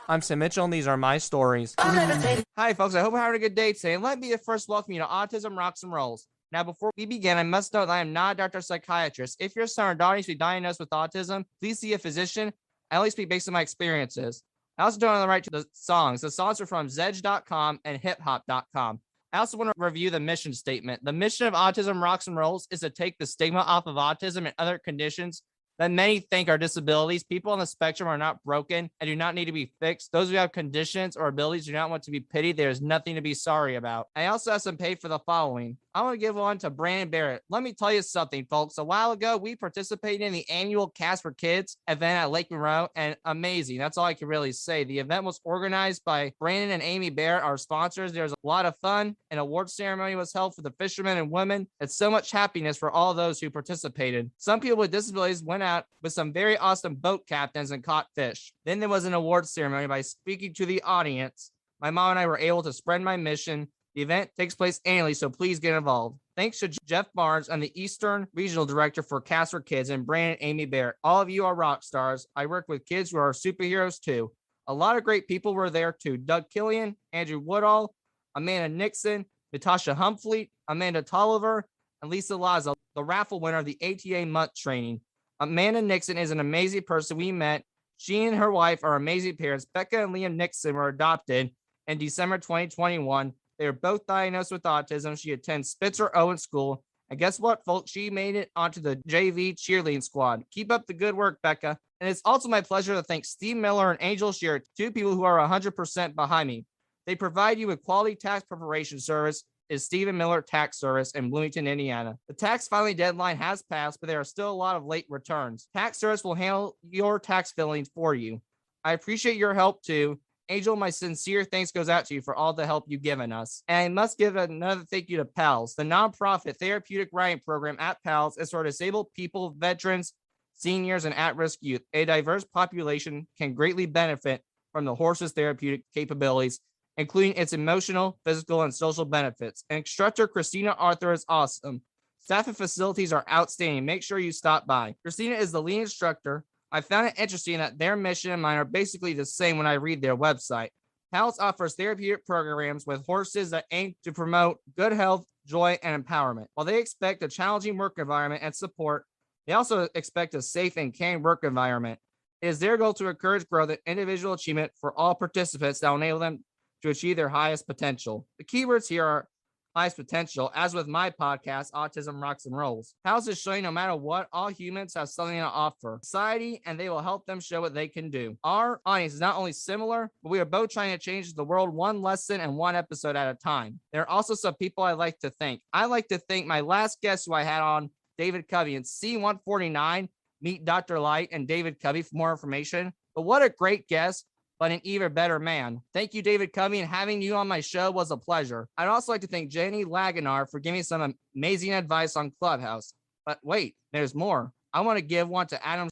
I'm Sam Mitchell, and these are my stories. Hi, folks. I hope you're having a good day today, and let me first welcome you to Autism Rocks and Rolls. Now, before we begin, I must note that I am not a doctor or psychiatrist. If your son or daughter needs to be diagnosed with autism, please see a physician. I only speak based on my experiences. I also don't have the right to the songs. The songs are from Zedge.com and hiphop.com. I also want to review the mission statement. The mission of Autism Rocks and Rolls is to take the stigma off of autism and other conditions that many think are disabilities. People on the spectrum are not broken and do not need to be fixed. Those who have conditions or abilities do not want to be pitied. There is nothing to be sorry about. I also have some paid for the following. I want to give one to Brandon Barrett. Let me tell you something, folks. A while ago, we participated in the annual Cast for Kids event at Lake Monroe, and amazing. That's all I can really say. The event was organized by Brandon and Amy Barrett, our sponsors. There was a lot of fun. An award ceremony was held for the fishermen and women. It's so much happiness for all those who participated. Some people with disabilities went out with some very awesome boat captains and caught fish. Then there was an award ceremony. By speaking to the audience, my mom and I were able to spread my mission. The event takes place annually, so please get involved. Thanks to Jeff Barnes and the Eastern Regional Director for Cast for Kids and Brandon Amy Barrett. All of you are rock stars. I work with kids who are superheroes too. A lot of great people were there too. Doug Killian, Andrew Woodall, Amanda Nixon, Natasha Humphrey, Amanda Tolliver, and Lisa Laza, the raffle winner of the ATA Month training. Amanda Nixon is an amazing person we met. She and her wife are amazing parents. Becca and Liam Nixon were adopted in December 2021. They are both diagnosed with autism. She attends Spitzer Owen School. And guess what, folks? She made it onto the JV cheerleading squad. Keep up the good work, Becca. And it's also my pleasure to thank Steve Miller and Angel Shear, two people who are 100% behind me. They provide you with quality tax preparation service. Is Stephen Miller Tax Service in Bloomington, Indiana. The tax filing deadline has passed, but there are still a lot of late returns. Tax Service will handle your tax filings for you. I appreciate your help too. Angel, my sincere thanks goes out to you for all the help you've given us. And I must give another thank you to PALS. The nonprofit therapeutic writing program at PALS is for disabled people, veterans, seniors, and at-risk youth. A diverse population can greatly benefit from the horse's therapeutic capabilities, including its emotional, physical, and social benefits. And instructor Christina Arthur is awesome. Staff and facilities are outstanding. Make sure you stop by. Christina is the lead instructor. I found it interesting that their mission and mine are basically the same when I read their website. PALS offers therapeutic programs with horses that aim to promote good health, joy, and empowerment. While they expect a challenging work environment and support, they also expect a safe and caring work environment. It is their goal to encourage growth and individual achievement for all participants that will enable them to achieve their highest potential. The keywords here are highest potential. As with my podcast, Autism Rocks and Rolls, PALS is showing no matter what, all humans have something to offer society, and they will help them show what they can do. Our audience is not only similar, but we are both trying to change the world one lesson and one episode at a time. There are also some people I like to thank. I like to thank my last guest who I had on, David Covey, in C149. Meet Dr. Light and David Covey for more information. But what a great guest, but an even better man. Thank you, David Covey, and having you on my show was a pleasure. I'd also like to thank Jenny Laganar for giving some amazing advice on Clubhouse. But wait, there's more. I want to give one to Adam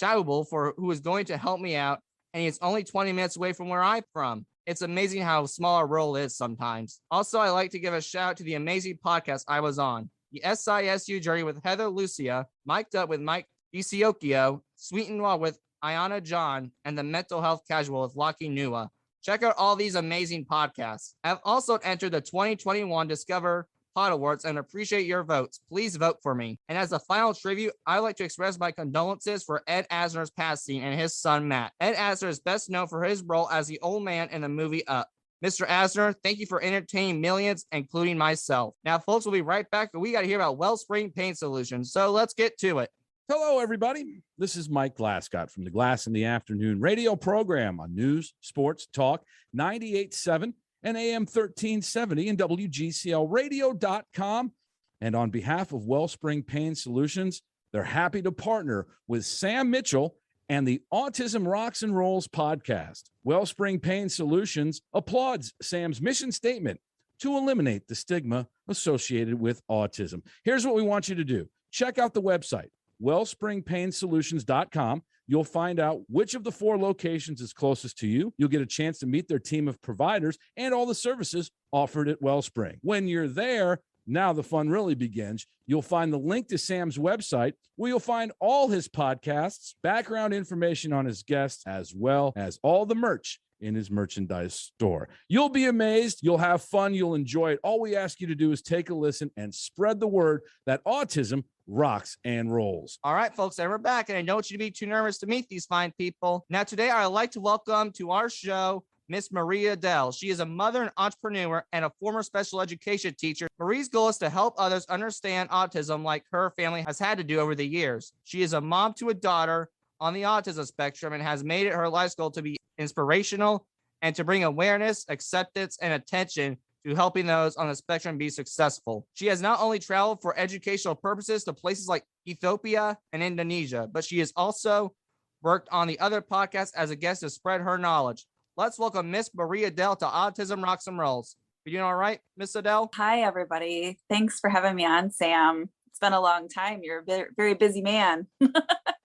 Schaubel who is going to help me out, and he's only 20 minutes away from where I'm from. It's amazing how small our role is sometimes. Also, I like to give a shout out to the amazing podcast I was on, the SISU Journey with Heather Lucia, Mic'd Up with Mike DiCiocchio, Sweet and Raw with Ayana John, and the Mental Health Casual with Lockie Nua. Check out all these amazing podcasts. I've also entered the 2021 Discover Pod Awards and appreciate your votes. Please vote for me. And as a final tribute, I'd like to express my condolences for Ed Asner's passing and his son, Matt. Ed Asner is best known for his role as the old man in the movie Up. Mr. Asner, thank you for entertaining millions, including myself. Now, folks, we'll be right back, but we got to hear about Wellspring Pain Solutions. So let's get to it. Hello, everybody. This is Mike Glascott from the Glass in the Afternoon radio program on News, Sports, Talk, 98.7 and AM 1370 and WGCLradio.com. And on behalf of Wellspring Pain Solutions, they're happy to partner with Sam Mitchell and the Autism Rocks and Rolls podcast. Wellspring Pain Solutions applauds Sam's mission statement to eliminate the stigma associated with autism. Here's what we want you to do. Check out the website, wellspringpainsolutions.com. You'll find out which of the 4 locations is closest to you. You'll get a chance to meet their team of providers and all the services offered at Wellspring. When you're there, now the fun really begins. You'll find the link to Sam's website, where you'll find all his podcasts, background information on his guests, as well as all the merch in his merchandise store. You'll be amazed. You'll have fun. You'll enjoy it. All we ask you to do is take a listen and spread the word that autism rocks and rolls. All right, folks, and we're back, and I don't want you to be too nervous to meet these fine people. Now, today, I'd like to welcome to our show Miss Maria Adell. She is a mother and entrepreneur and a former special education teacher. Marie's goal is to help others understand autism like her family has had to do over the years. She is a mom to a daughter on the autism spectrum and has made it her life's goal to be inspirational and to bring awareness, acceptance, and attention to helping those on the spectrum be successful. She has not only traveled for educational purposes to places like Ethiopia and Indonesia, but she has also worked on the other podcasts as a guest to spread her knowledge. Let's welcome Miss Maria Adell to Autism Rocks and Rolls. You doing all right, Miss Adell? Hi, everybody. Thanks for having me on, Sam. It's been a long time. You're a very busy man.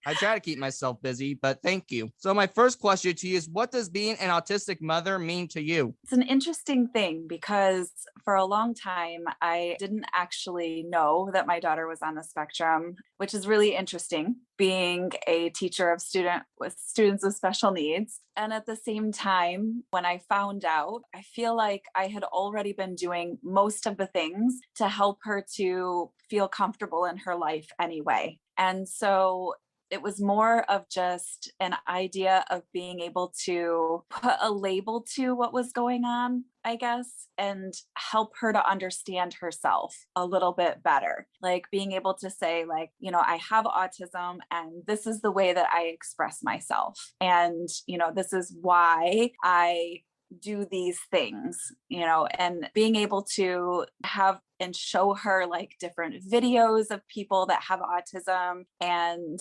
I try to keep myself busy, but thank you. So my first question to you is, what does being an autistic mother mean to you? It's an interesting thing because for a long time, I didn't actually know that my daughter was on the spectrum, which is really interesting, being a teacher of students with special needs. And at the same time, when I found out, I feel like I had already been doing most of the things to help her to feel comfortable in her life anyway. And so it was more of just an idea of being able to put a label to what was going on, I guess, and help her to understand herself a little bit better. Like being able to say, like, I have autism and this is the way that I express myself. And, this is why I do these things, and being able to have and show her like different videos of people that have autism and,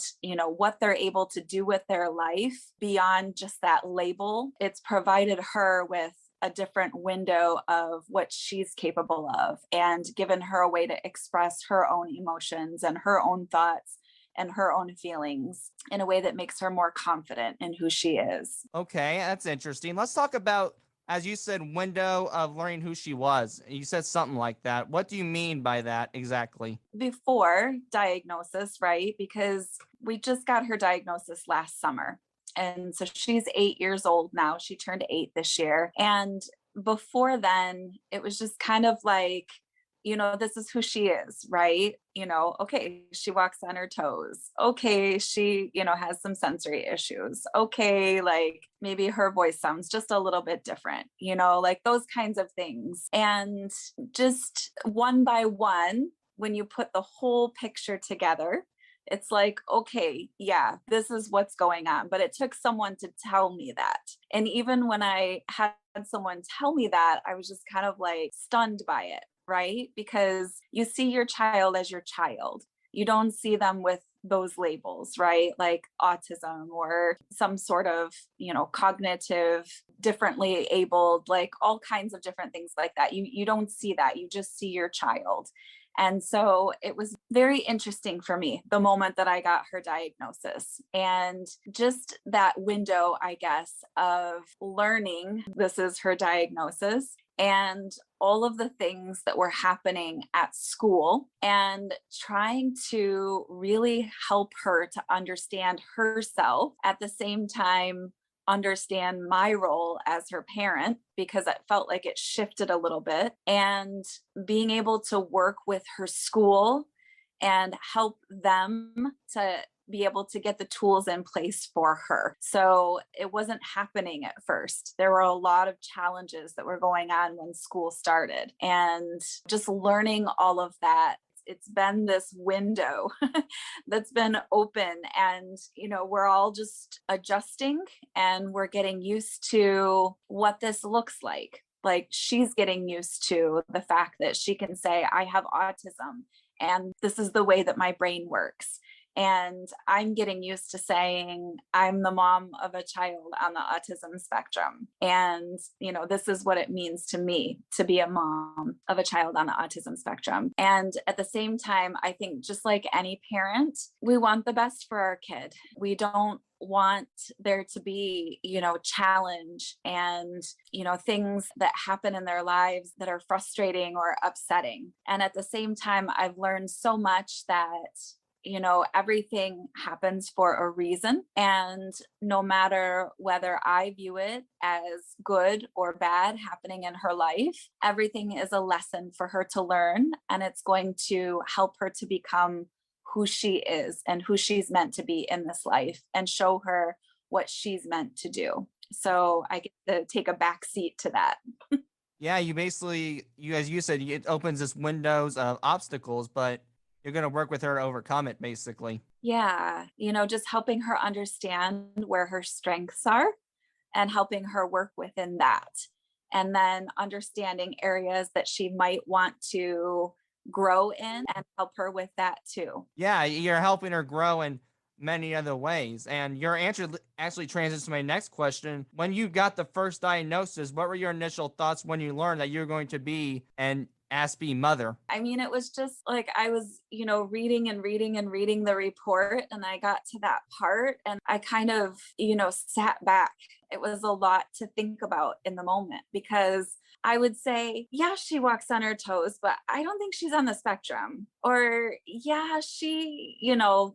what they're able to do with their life beyond just that label. It's provided her with a different window of what she's capable of and given her a way to express her own emotions and her own thoughts and her own feelings in a way that makes her more confident in who she is. Okay, that's interesting. Let's talk about, as you said, window of learning who she was. You said something like that. What do you mean by that exactly? Before diagnosis, right? Because we just got her diagnosis last summer. And so she's 8 years old now. She turned 8 this year. And before then, it was just kind of like, this is who she is, right? Okay, she walks on her toes. Okay, she, has some sensory issues. Okay, like maybe her voice sounds just a little bit different, like those kinds of things. And just one by one, when you put the whole picture together, it's like, okay, yeah, this is what's going on. But it took someone to tell me that. And even when I had someone tell me that, I was just kind of like stunned by it. Right? Because you see your child as your child. You don't see them with those labels, right? Like autism or some sort of, cognitive, differently abled, like all kinds of different things like that. You don't see that. You just see your child. And so it was very interesting for me the moment that I got her diagnosis and just that window, I guess, of learning this is her diagnosis and all of the things that were happening at school and trying to really help her to understand herself at the same time understand my role as her parent, because it felt like it shifted a little bit, and being able to work with her school and help them to be able to get the tools in place for her. So it wasn't happening at first. There were a lot of challenges that were going on when school started, and just learning all of that. It's been this window that's been open, and we're all just adjusting and we're getting used to what this looks like. Like she's getting used to the fact that she can say, I have autism and this is the way that my brain works. And I'm getting used to saying I'm the mom of a child on the autism spectrum. And, this is what it means to me to be a mom of a child on the autism spectrum. And at the same time, I think just like any parent, we want the best for our kid. We don't want there to be, challenge and, things that happen in their lives that are frustrating or upsetting. And at the same time, I've learned so much that everything happens for a reason. And no matter whether I view it as good or bad happening in her life, everything is a lesson for her to learn. And it's going to help her to become who she is and who she's meant to be in this life, and show her what she's meant to do. So I get to take a back seat to that. Yeah, you basically, as you said, it opens this windows of obstacles, but you're going to work with her to overcome it, basically. Yeah, just helping her understand where her strengths are and helping her work within that. And then understanding areas that she might want to grow in and help her with that too. Yeah, you're helping her grow in many other ways. And your answer actually transitions to my next question. When you got the first diagnosis, what were your initial thoughts when you learned that you're going to be an Aspie mother? I mean, it was just like I was, reading and reading and reading the report, and I got to that part and I kind of, sat back. It was a lot to think about in the moment, because I would say, yeah, she walks on her toes, but I don't think she's on the spectrum. Or, yeah, she,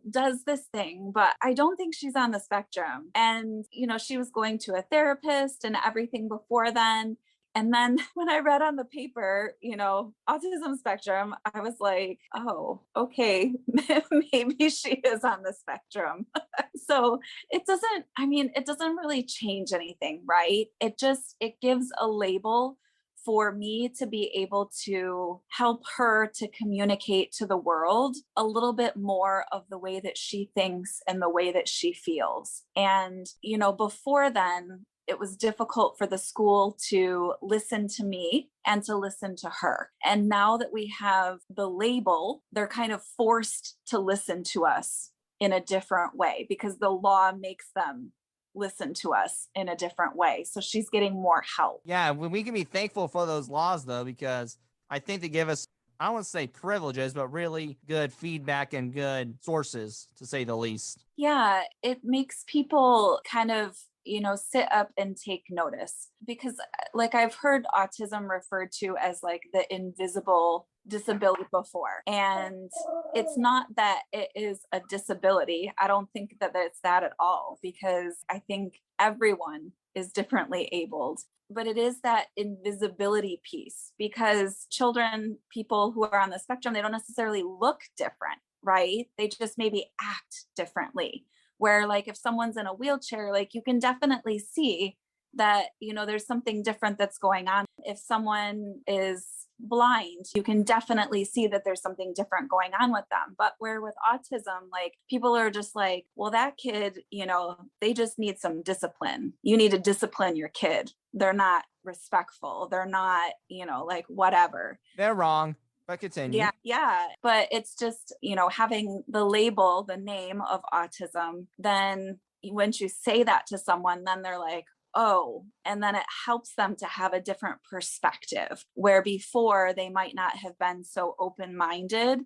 does this thing, but I don't think she's on the spectrum. And, she was going to a therapist and everything before then. And then when I read on the paper, autism spectrum, I was like, oh, okay, maybe she is on the spectrum. So it doesn't really change anything, right? It gives a label for me to be able to help her to communicate to the world a little bit more of the way that she thinks and the way that she feels. And, before then, it was difficult for the school to listen to me and to listen to her. And now that we have the label, they're kind of forced to listen to us in a different way, because the law makes them listen to us in a different way. So she's getting more help. Yeah, we can be thankful for those laws, though, because I think they give us, I don't want to say privileges, but really good feedback and good sources, to say the least. Yeah, it makes people kind of sit up and take notice, because like I've heard autism referred to as like the invisible disability before. And it's not that it is a disability. I don't think that it's that at all, because I think everyone is differently abled. But it is that invisibility piece, because people who are on the spectrum, they don't necessarily look different, right? They just maybe act differently. Where like if someone's in a wheelchair, like you can definitely see that, there's something different that's going on. If someone is blind, you can definitely see that there's something different going on with them. But where with autism, like people are just like, well, that kid, they just need some discipline. You need to discipline your kid. They're not respectful. They're not, like whatever. They're wrong. But continue. Yeah. But it's just, having the label, the name of autism, then once you say that to someone, then they're like, oh, and then it helps them to have a different perspective, where before they might not have been so open-minded.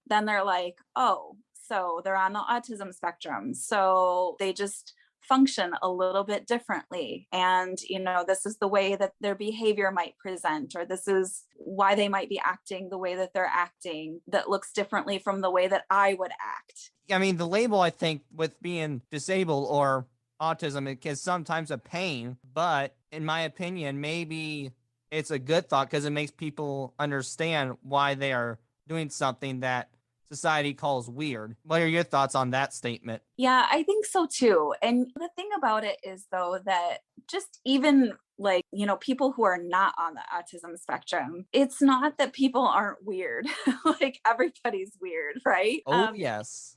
Then they're like, oh, so they're on the autism spectrum. So they just function a little bit differently. And, this is the way that their behavior might present, or this is why they might be acting the way that they're acting, that looks differently from the way that I would act. I mean, the label, I think, with being disabled or autism, it is sometimes a pain, but in my opinion, maybe it's a good thought, because it makes people understand why they are doing something that society calls weird. What are your thoughts on that statement? Yeah, I think so too. And the thing about it is, though, that just even like, people who are not on the autism spectrum, it's not that people aren't weird. Like everybody's weird, right? Oh, yes.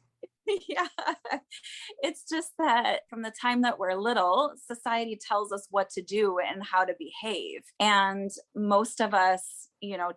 Yeah, it's just that from the time that we're little, society tells us what to do and how to behave. And most of us,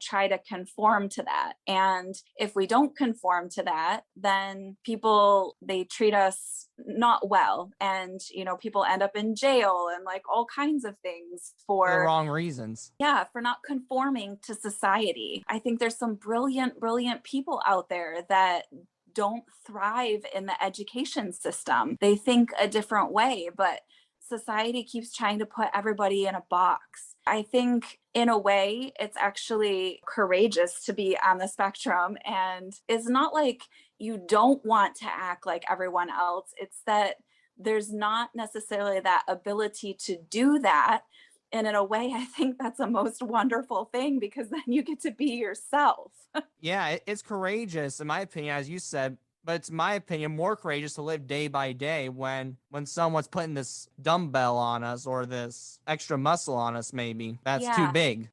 try to conform to that. And if we don't conform to that, then they treat us not well. And, people end up in jail and like all kinds of things for the wrong reasons. Yeah, for not conforming to society. I think there's some brilliant people out there that don't thrive in the education system. They think a different way, but society keeps trying to put everybody in a box. I think in a way, it's actually courageous to be on the spectrum. And it's not like, you don't want to act like everyone else. It's that there's not necessarily that ability to do that. And in a way, I think that's a most wonderful thing, because then you get to be yourself. Yeah, it's courageous, in my opinion, as you said, but it's my opinion more courageous to live day by day when someone's putting this dumbbell on us or this extra muscle on us, maybe that's too Yeah. big.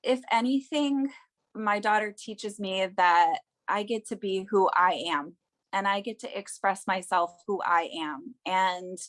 If anything, my daughter teaches me that I get to be who I am, and I get to express myself who I am. And,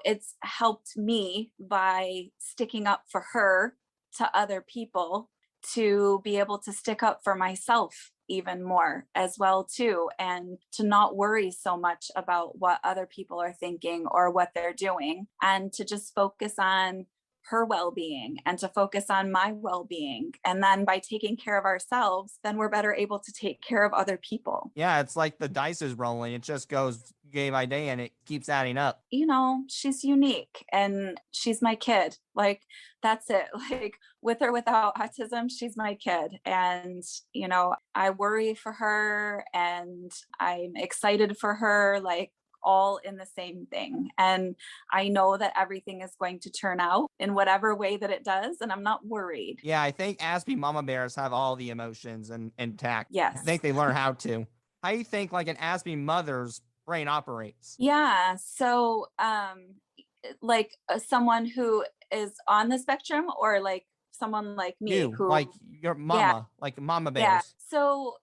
it's helped me by sticking up for her to other people, to be able to stick up for myself even more as well too, and to not worry so much about what other people are thinking or what they're doing, and to just focus on her well-being and to focus on my well-being. And then by taking care of ourselves, then we're better able to take care of other people. Yeah, it's like the dice is rolling. It just goes day by day and it keeps adding up. She's unique and she's my kid. Like, that's it. Like, with or without autism, she's my kid. And, I worry for her and I'm excited for her, like, all in the same thing. And I know that everything is going to turn out in whatever way that it does. And I'm not worried. Yeah, I think Aspie Mama bears have all the emotions and intact. Yes. I think they learn how to. How do you think like an Aspie mother's brain operates? Yeah. So, someone who is on the spectrum, or like someone like me who, like your mama, like mama bears. yeah. So,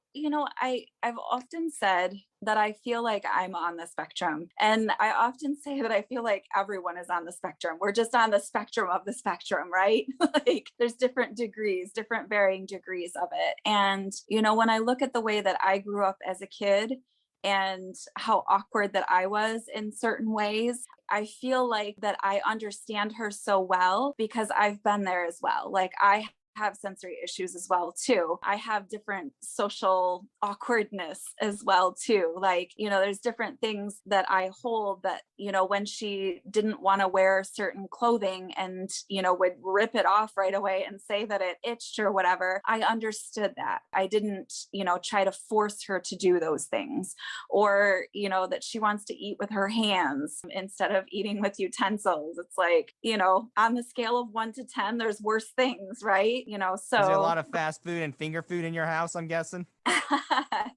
I've often said that I feel like I'm on the spectrum. And I often say that I feel like everyone is on the spectrum. We're just on the spectrum of the spectrum, right? Like, there's different degrees, different varying degrees of it. And, when I look at the way that I grew up as a kid and how awkward that I was in certain ways, I feel like that I understand her so well because I've been there as well. Like, I have sensory issues as well too. I have different social awkwardness as well too. Like, there's different things that I hold that, when she didn't want to wear certain clothing and, would rip it off right away and say that it itched or whatever, I understood that. I didn't, try to force her to do those things, or, that she wants to eat with her hands instead of eating with utensils. It's like, on the scale of 1 to 10, there's worse things, right? So is there a lot of fast food and finger food in your house, I'm guessing?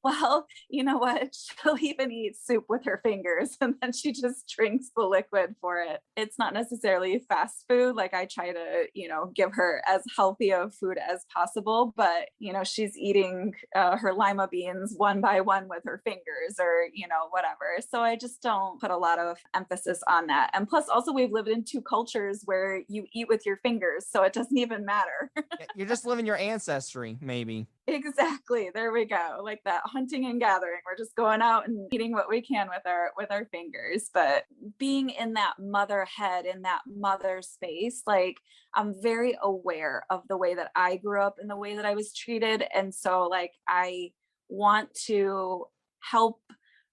Well, you know what? She'll even eat soup with her fingers and then she just drinks the liquid for it. It's not necessarily fast food. Like, I try to, give her as healthy of food as possible, but, she's eating her lima beans one by one with her fingers, or, whatever. So I just don't put a lot of emphasis on that. And plus, also, we've lived in 2 cultures where you eat with your fingers, so it doesn't even matter. You're just living your ancestry, maybe. Exactly. There we go. Like that hunting and gathering. We're just going out and eating what we can with our fingers. But being in that mother head, in that mother space, like, I'm very aware of the way that I grew up and the way that I was treated. And so, like, I want to help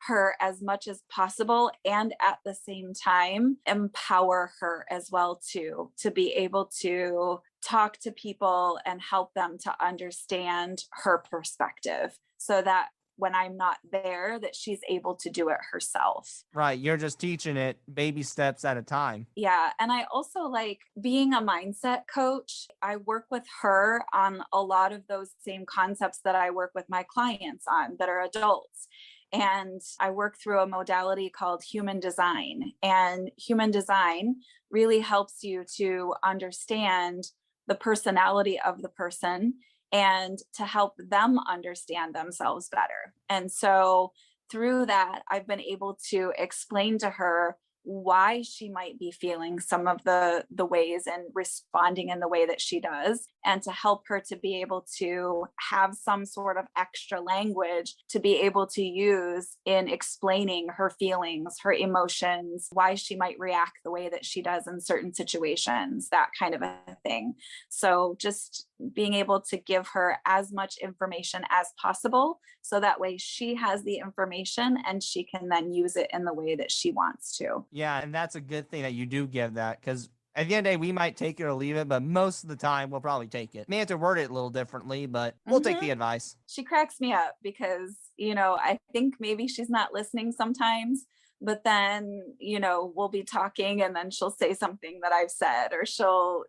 her as much as possible, and at the same time empower her as well too, to be able to talk to people and help them to understand her perspective, so that when I'm not there, that she's able to do it herself. Right. You're just teaching it baby steps at a time. Yeah. And I also like being a mindset coach. I work with her on a lot of those same concepts that I work with my clients on that are adults. And I work through a modality called human design. And human design really helps you to understand the personality of the person and to help them understand themselves better. And so through that, I've been able to explain to her why she might be feeling some of the ways and responding in the way that she does, and to help her to be able to have some sort of extra language to be able to use in explaining her feelings, her emotions, why she might react the way that she does in certain situations, that kind of a thing. So just being able to give her as much information as possible, so that way she has the information and she can then use it in the way that she wants to. Yeah, and that's a good thing that you do give that, because At the end of the day, we might take it or leave it, but most of the time we'll probably take it. May have to word it a little differently, but we'll take the advice. She cracks me up because, I think maybe she's not listening sometimes, but then, we'll be talking and then she'll say something that I've said, or she'll,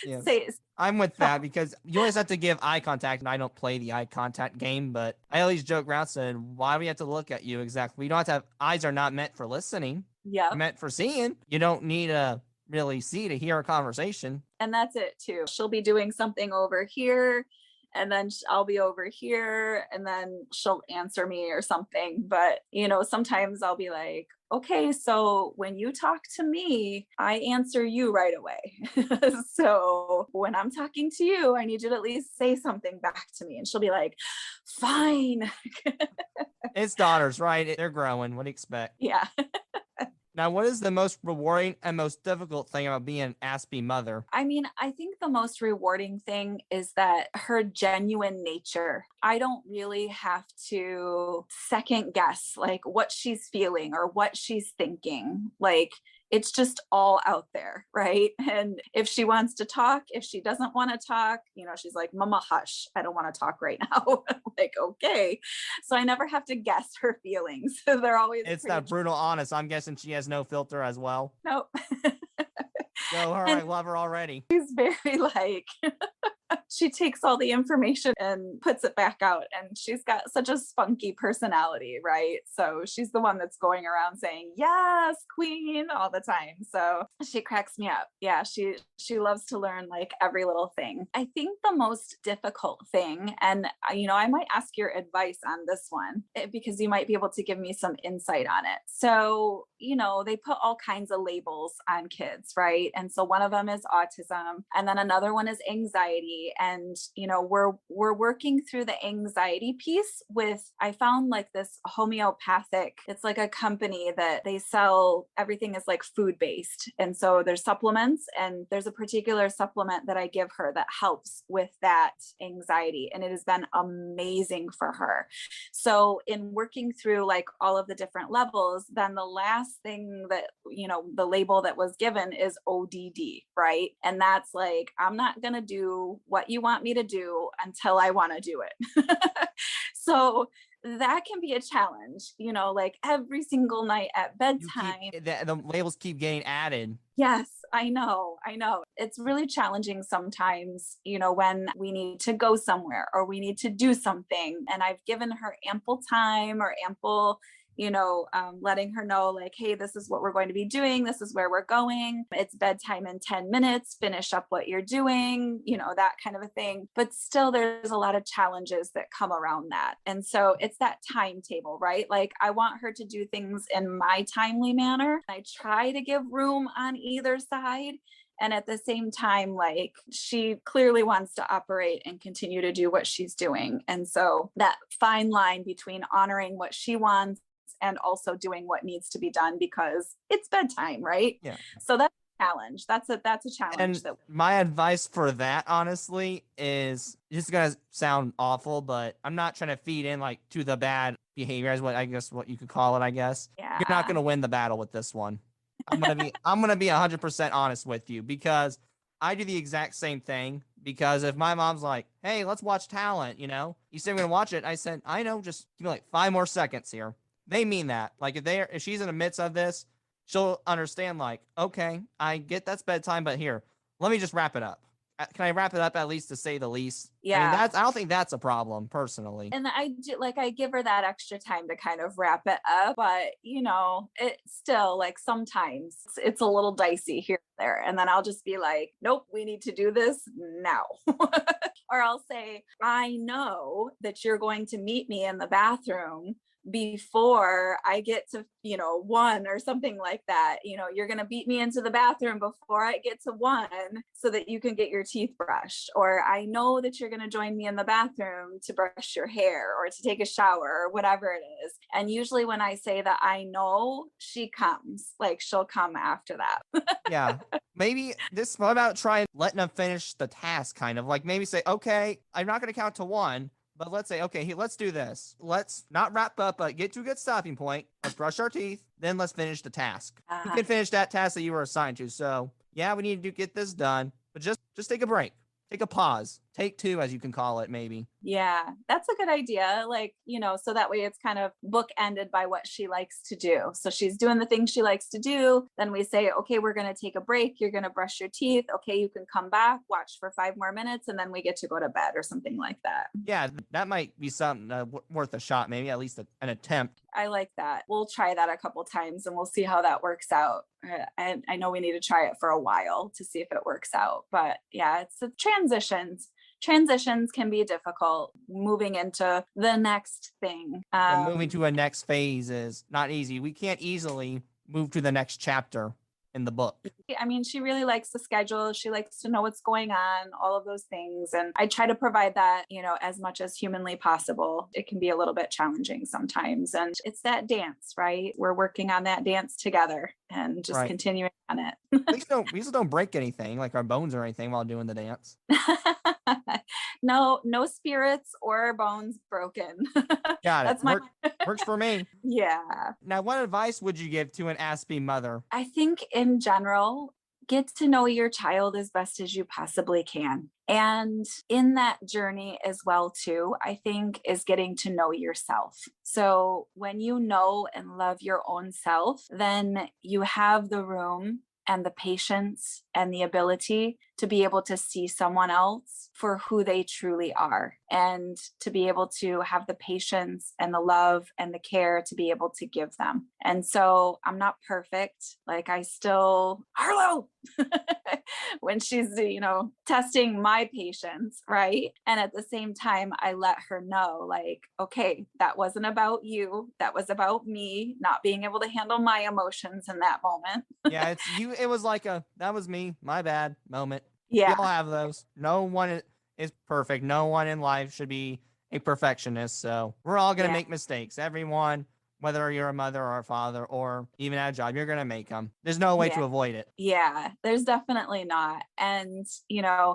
Yes. say I'm with that because you always have to give eye contact, and I don't play the eye contact game, but I always joke around saying, why do we have to look at you exactly? We don't have to have, eyes are not meant for listening. Yeah. They're meant for seeing. You don't need to really see to hear a conversation. And that's it too. She'll be doing something over here, and then I'll be over here, and then she'll answer me or something. But, sometimes I'll be like, okay, so when you talk to me, I answer you right away. So when I'm talking to you, I need you to at least say something back to me. And she'll be like, fine. It's daughters, right? They're growing. What do you expect? Yeah. Now, what is the most rewarding and most difficult thing about being an Aspie mother? I mean, I think the most rewarding thing is that her genuine nature. I don't really have to second guess like what she's feeling or what she's thinking. Like, it's just all out there, right? And if she wants to talk, if she doesn't want to talk, she's like, Mama, hush, I don't want to talk right now. I'm like, okay. So I never have to guess her feelings. They're always It's that brutal honest. I'm guessing she has no filter as well. Nope. Go her, I love her already. She's very like, she takes all the information and puts it back out, and she's got such a spunky personality, right? So she's the one that's going around saying, yes, queen, all the time. So she cracks me up. Yeah, she loves to learn like every little thing. I think the most difficult thing, and I might ask your advice on this one because you might be able to give me some insight on it. So, they put all kinds of labels on kids, right? And so one of them is autism, and then another one is anxiety. And, we're working through the anxiety piece with, I found like this homeopathic, it's like a company that they sell, everything is like food based. And so there's supplements, and there's a particular supplement that I give her that helps with that anxiety. And it has been amazing for her. So in working through like all of the different levels, then the last thing that, the label that was given is ODD, right? And that's like, I'm not going to do what you want me to do until I want to do it. So that can be a challenge, like every single night at bedtime. The labels keep getting added. Yes, I know. It's really challenging sometimes, when we need to go somewhere or we need to do something. And I've given her ample time or ample, letting her know like, hey, this is what we're going to be doing. This is where we're going. It's bedtime in 10 minutes, finish up what you're doing, that kind of a thing. But still, there's a lot of challenges that come around that. And so it's that timetable, right? Like I want her to do things in my timely manner. I try to give room on either side. And at the same time, like she clearly wants to operate and continue to do what she's doing. And so that fine line between honoring what she wants and also doing what needs to be done because it's bedtime, right? Yeah. So that's a challenge. That's a challenge. And my advice for that, honestly, is it's gonna sound awful, but I'm not trying to feed in like to the bad behavior, as what you could call it. I guess Yeah. You're not gonna win the battle with this one. I'm gonna be 100% honest with you because I do the exact same thing. Because if my mom's like, "Hey, let's watch Talent," you said we're gonna watch it. I said, "I know, just give me like 5 more seconds here." They mean that. Like if she's in the midst of this, she'll understand. Like, okay, I get that's bedtime, but here, let me just wrap it up. Can I wrap it up at least to say the least? Yeah. I mean, I don't think that's a problem personally. And I give her that extra time to kind of wrap it up, but it's still like sometimes it's a little dicey here and there. And then I'll just be like, nope, we need to do this now. Or I'll say, I know that you're going to meet me in the bathroom before I get to, 1 or something like that. You're going to beat me into the bathroom before I get to 1 so that you can get your teeth brushed. Or I know that you're going to join me in the bathroom to brush your hair or to take a shower or whatever it is. And usually when I say that I know, she comes, like she'll come after that. Yeah. Maybe what about trying letting them finish the task kind of like maybe say, okay, I'm not going to count to 1. But let's say, okay, let's do this. Let's not wrap up, but get to a good stopping point. Let's brush our teeth. Then let's finish the task. You can finish that task that you were assigned to. So yeah, we need to get this done, but just take a break. Take a pause. Take two, as you can call it, maybe. Yeah, that's a good idea. Like, so that way it's kind of bookended by what she likes to do. So she's doing the things she likes to do. Then we say, okay, we're going to take a break. You're going to brush your teeth. Okay, you can come back, watch for 5 more minutes, and then we get to go to bed or something like that. Yeah, that might be something worth a shot, maybe at least an attempt. I like that. We'll try that a couple times and we'll see how that works out. And I know we need to try it for a while to see if it works out. But yeah, it's the transitions. Transitions can be difficult. Moving into the next thing. And moving to a next phase is not easy. We can't easily move to the next chapter in the book. I mean, she really likes the schedule. She likes to know what's going on, all of those things. And I try to provide that, as much as humanly possible. It can be a little bit challenging sometimes. And it's that dance, right? We're working on that dance together and just continuing on it. We just don't break anything, like our bones or anything, while doing the dance. No spirits or bones broken. Got it. That's works for me. Yeah. Now, what advice would you give to an Aspie mother? I think in general, get to know your child as best as you possibly can. And in that journey as well, too, I think is getting to know yourself. So when you know and love your own self, then you have the room and the patience and the ability to be able to see someone else for who they truly are, and to be able to have the patience and the love and the care to be able to give them. And so I'm not perfect. Like, I still, Harlow, when she's, testing my patience, right? And at the same time, I let her know, like, okay, that wasn't about you. That was about me not being able to handle my emotions in that moment. Yeah, it's you. It was like that was me, my bad moment. Yeah. We all have those. No one is perfect. No one in life should be a perfectionist. So we're all going to make mistakes. Everyone, whether you're a mother or a father or even at a job, you're going to make them. There's no way to avoid it. Yeah, there's definitely not. And,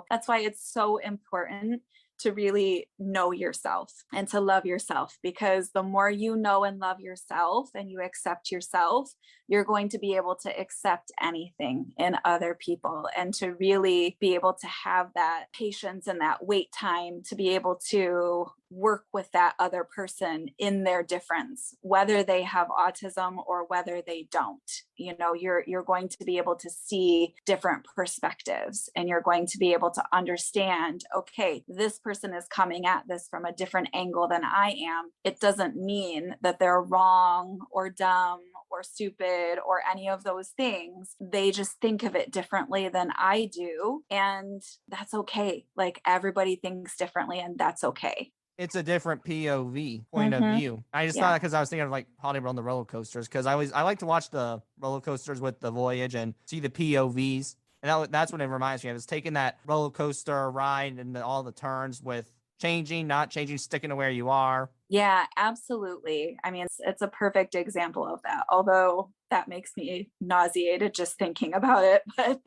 that's why it's so important to really know yourself and to love yourself, because the more you know and love yourself and you accept yourself, you're going to be able to accept anything in other people, and to really be able to have that patience and that wait time to be able to work with that other person in their difference, whether they have autism or whether they don't. You're going to be able to see different perspectives, and you're going to be able to understand, okay, this person is coming at this from a different angle than I am. It doesn't mean that they're wrong or dumb or stupid or any of those things. They just think of it differently than I do. And that's okay. Like, everybody thinks differently, and that's okay. It's a different POV point of view. I just thought, because I was thinking of like Hollywood on the roller coasters, because I like to watch the roller coasters with the voyage and see the POVs. And that's what it reminds me of, is taking that roller coaster ride and all the turns with changing, not changing, sticking to where you are. Yeah, absolutely. I mean, it's a perfect example of that, although that makes me nauseated just thinking about it. But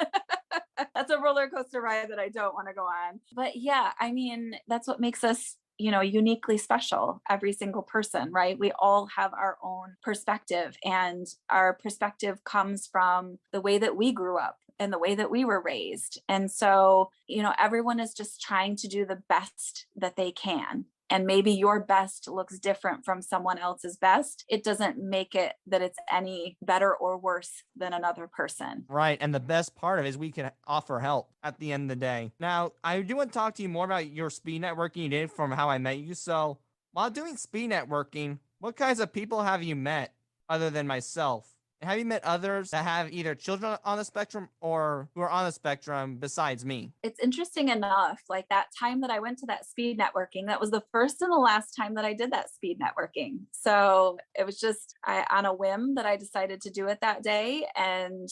that's a roller coaster ride that I don't want to go on. But yeah, I mean, that's what makes us uniquely special, every single person, right? We all have our own perspective, and our perspective comes from the way that we grew up and the way that we were raised. And so, everyone is just trying to do the best that they can. And maybe your best looks different from someone else's best. It doesn't make it that it's any better or worse than another person. Right. And the best part of it is we can offer help at the end of the day. Now, I do want to talk to you more about your speed networking you did from how I met you. So while doing speed networking, what kinds of people have you met other than myself? Have you met others that have either children on the spectrum or who are on the spectrum besides me? It's interesting enough, like that time that I went to that speed networking, that was the first and the last time that I did that speed networking. So it was just on a whim that I decided to do it that day. And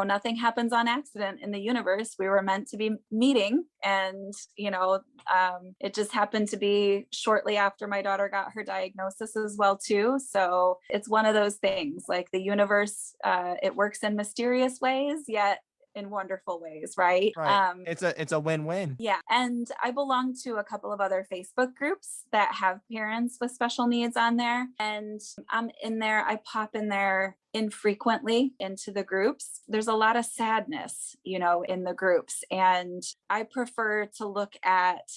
nothing happens on accident in the universe. We were meant to be meeting, and, it just happened to be shortly after my daughter got her diagnosis as well, too. So it's one of those things, like the universe, it works in mysterious ways, yet in wonderful ways, right? It's a win-win. Yeah. And I belong to a couple of other Facebook groups that have parents with special needs on there. And I'm in there, I pop in there infrequently into the groups, there's a lot of sadness, in the groups. And I prefer to look at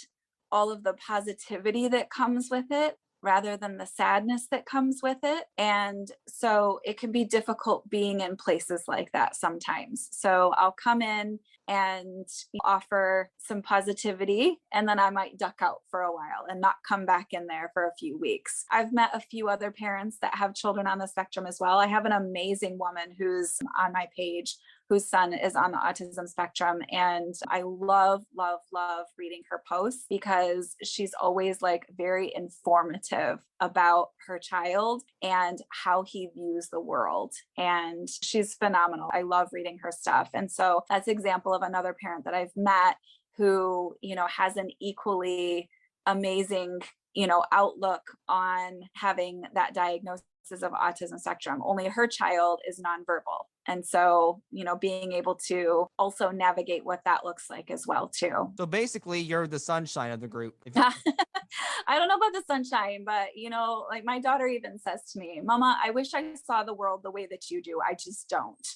all of the positivity that comes with it rather than the sadness that comes with it. And so it can be difficult being in places like that sometimes. So I'll come in and offer some positivity, and then I might duck out for a while and not come back in there for a few weeks. I've met a few other parents that have children on the spectrum as well. I have an amazing woman who's on my page whose son is on the autism spectrum. And I love, love, love reading her posts because she's always like very informative about her child and how he views the world. And she's phenomenal. I love reading her stuff. And so that's an example of another parent that I've met who, has an equally amazing, outlook on having that diagnosis of autism spectrum, only her child is nonverbal. And so, being able to also navigate what that looks like as well, too. So basically, you're the sunshine of the group. I don't know about the sunshine, but, like my daughter even says to me, Mama, I wish I saw the world the way that you do. I just don't.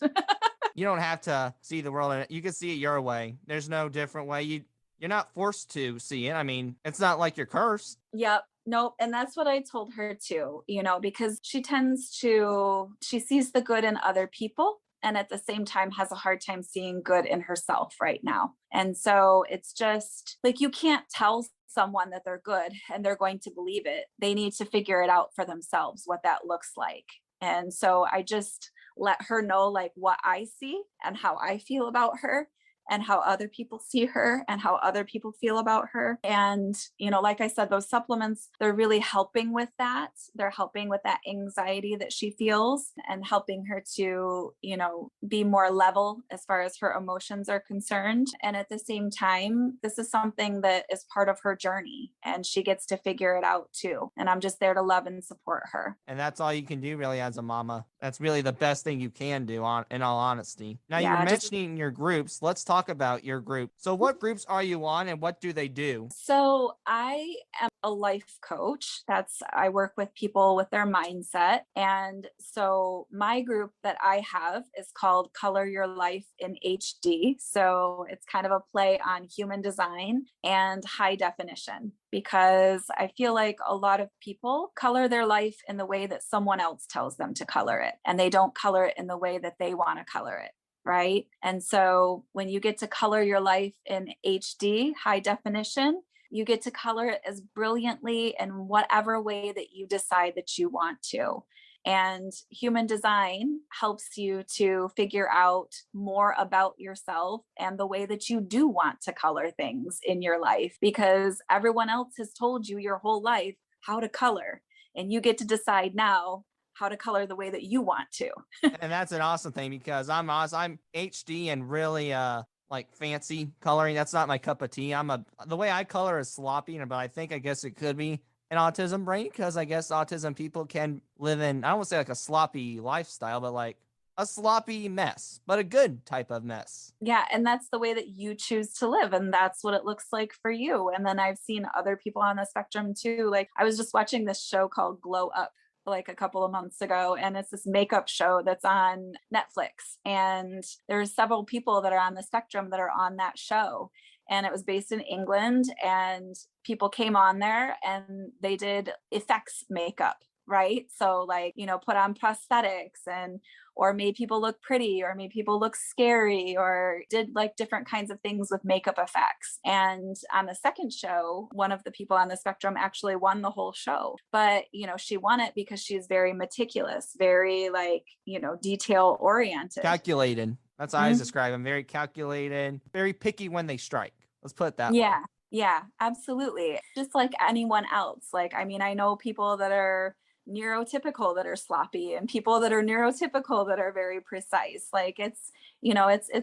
You don't have to see the world. You can see it your way. There's no different way. You're not forced to see it. I mean, it's not like you're cursed. Yep. Nope. And that's what I told her too, because she sees the good in other people and at the same time has a hard time seeing good in herself right now. And so it's just like, you can't tell someone that they're good and they're going to believe it. They need to figure it out for themselves, what that looks like. And so I just let her know like what I see and how I feel about her, and how other people see her and how other people feel about her. And, like I said, those supplements, they're really helping with that. They're helping with that anxiety that she feels and helping her to, be more level as far as her emotions are concerned. And at the same time, this is something that is part of her journey and she gets to figure it out too. And I'm just there to love and support her. And that's all you can do really as a mama. That's really the best thing you can do, in all honesty. Now, you were mentioning your groups. Let's talk about your group. So what groups are you on and what do they do? So I am a life coach. I work with people with their mindset. And so my group that I have is called Color Your Life in HD. So it's kind of a play on human design and high definition, because I feel like a lot of people color their life in the way that someone else tells them to color it, and they don't color it in the way that they want to color it. Right. And so when you get to color your life in HD, high definition, you get to color it as brilliantly in whatever way that you decide that you want to. And human design helps you to figure out more about yourself and the way that you do want to color things in your life, because everyone else has told you your whole life how to color, and you get to decide now how to color the way that you want to. And that's an awesome thing, because I'm HD and really like fancy coloring. That's not my cup of tea. The way I color is sloppy, but I guess it could be an autism brain, because I guess autism people can live in, I don't want to say like a sloppy lifestyle, but like a sloppy mess, but a good type of mess. Yeah. And that's the way that you choose to live. And that's what it looks like for you. And then I've seen other people on the spectrum too. Like I was just watching this show called Glow Up like a couple of months ago, and it's this makeup show that's on Netflix, and there's several people that are on the spectrum that are on that show, and it was based in England, and people came on there and they did effects makeup, right? So like, put on prosthetics or made people look pretty, or made people look scary, or did like different kinds of things with makeup effects. And on the second show, one of the people on the spectrum actually won the whole show. But, she won it because she's very meticulous, very like, detail oriented. Calculated. That's how I describe them. Very calculated, very picky when they strike. Let's put it that way. Yeah, absolutely. Just like anyone else. Like, I mean, I know people that are neurotypical that are sloppy, and people that are neurotypical that are very precise. Like it's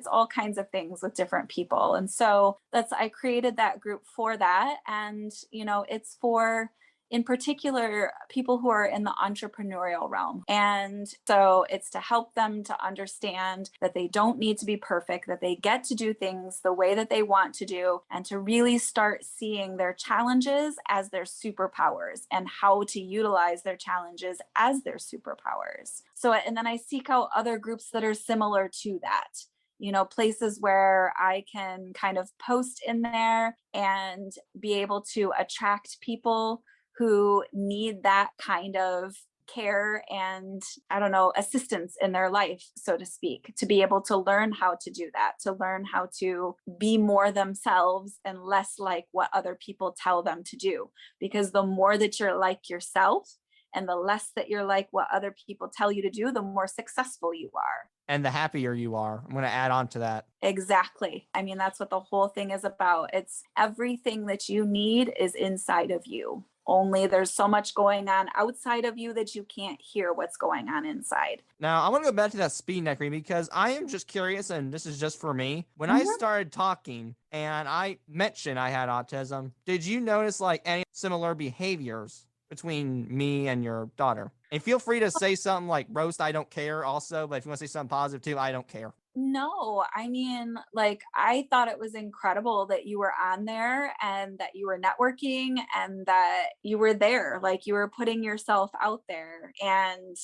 all kinds of things with different people. And so I created that group for that. And, it's for, in particular, people who are in the entrepreneurial realm. And so it's to help them to understand that they don't need to be perfect, that they get to do things the way that they want to do, and to really start seeing their challenges as their superpowers and how to utilize their challenges as their superpowers. So, and then I seek out other groups that are similar to that, places where I can kind of post in there and be able to attract people who need that kind of care and, I don't know, assistance in their life, so to speak, to be able to learn how to do that, to learn how to be more themselves and less like what other people tell them to do. Because the more that you're like yourself and the less that you're like what other people tell you to do, the more successful you are. And the happier you are. I'm going to add on to that. Exactly. I mean, that's what the whole thing is about. It's everything that you need is inside of you. Only there's so much going on outside of you that you can't hear what's going on inside. Now, I want to go back to that speed netting because I am just curious, and this is just for me. When I started talking and I mentioned I had autism, did you notice like any similar behaviors between me and your daughter? And feel free to say something like roast, I don't care also, but if you want to say something positive too, I don't care. No, I mean, like, I thought it was incredible that you were on there and that you were networking and that you were there, like you were putting yourself out there. And,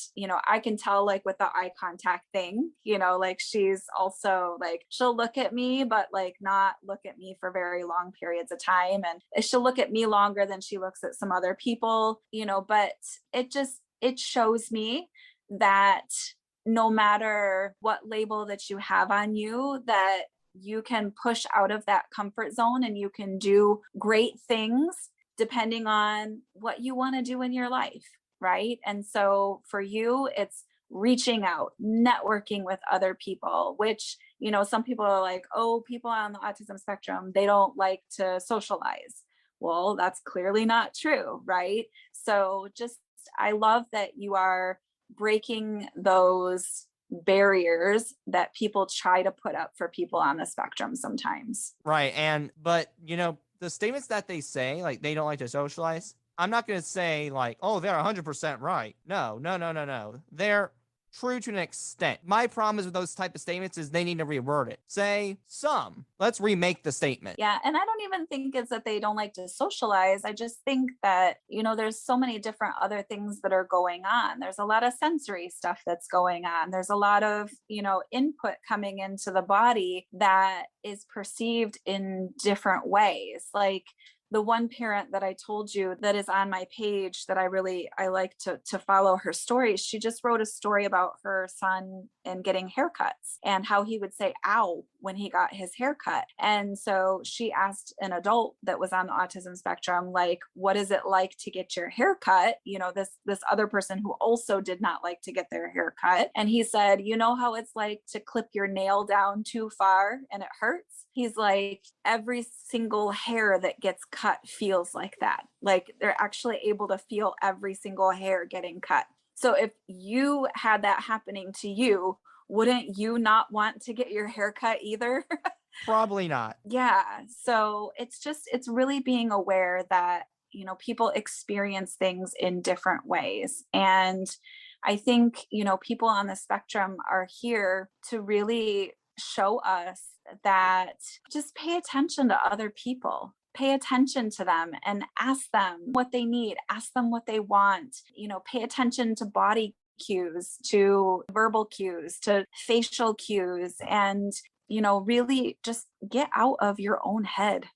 I can tell like with the eye contact thing, like she's also like, she'll look at me, but like not look at me for very long periods of time. And she'll look at me longer than she looks at some other people, but it shows me that no matter what label that you have on you, that you can push out of that comfort zone and you can do great things depending on what you want to do in your life, right? And so for you, it's reaching out, networking with other people, which, some people are like, oh, people on the autism spectrum, they don't like to socialize. Well, that's clearly not true, right? So I love that you are breaking those barriers that people try to put up for people on the spectrum sometimes. Right. But the statements that they say, like they don't like to socialize, I'm not going to say like, oh, they're 100% right. No. They're true to an extent. My problem is with those type of statements is they need to reword it. Say some. Let's remake the statement. Yeah. And I don't even think it's that they don't like to socialize. I just think that, there's so many different other things that are going on. There's a lot of sensory stuff that's going on. There's a lot of, input coming into the body that is perceived in different ways. Like, the one parent that I told you that is on my page that I like to follow her stories. She just wrote a story about her son and getting haircuts and how he would say ow when he got his haircut. And so she asked an adult that was on the autism spectrum, like, what is it like to get your haircut? This other person who also did not like to get their haircut. And he said, you know how it's like to clip your nail down too far and it hurts? He's like, every single hair that gets cut feels like that. Like they're actually able to feel every single hair getting cut. So if you had that happening to you, wouldn't you not want to get your hair cut either? Probably not. Yeah. So it's really being aware that, people experience things in different ways. And I think, people on the spectrum are here to really show us that just pay attention to other people. Pay attention to them and ask them what they need, ask them what they want, pay attention to body cues, to verbal cues, to facial cues, and, really just get out of your own head.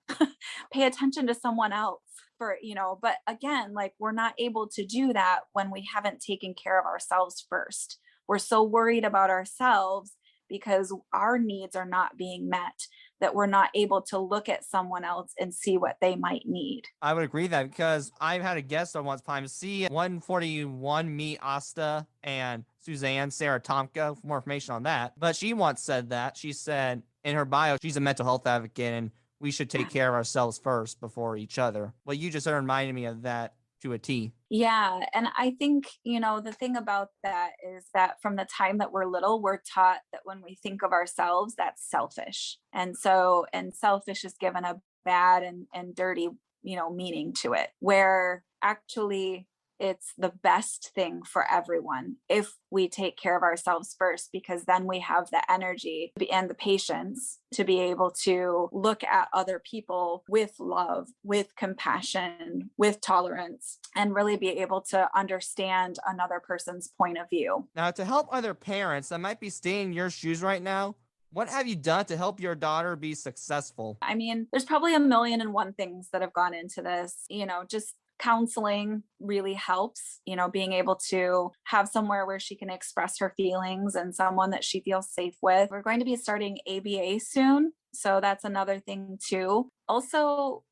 Pay attention to someone else but again, like we're not able to do that when we haven't taken care of ourselves first. We're so worried about ourselves because our needs are not being met that we're not able to look at someone else and see what they might need. I would agree that because I've had a guest on one time see 141 meet Asta and Suzanne Sarah Tomko for more information on that. But she once said that. She said in her bio, she's a mental health advocate and we should take care of ourselves first before each other. Well, you just reminded me of that to a T. Yeah. And I think, the thing about that is that from the time that we're little, we're taught that when we think of ourselves, that's selfish. And selfish is given a bad and dirty, meaning to it, where actually it's the best thing for everyone if we take care of ourselves first, because then we have the energy and the patience to be able to look at other people with love, with compassion, with tolerance, and really be able to understand another person's point of view. Now, to help other parents that might be staying in your shoes right now, what have you done to help your daughter be successful? I mean, there's probably a million and one things that have gone into this, just counseling really helps, being able to have somewhere where she can express her feelings and someone that she feels safe with. We're going to be starting ABA soon. So that's another thing too. Also,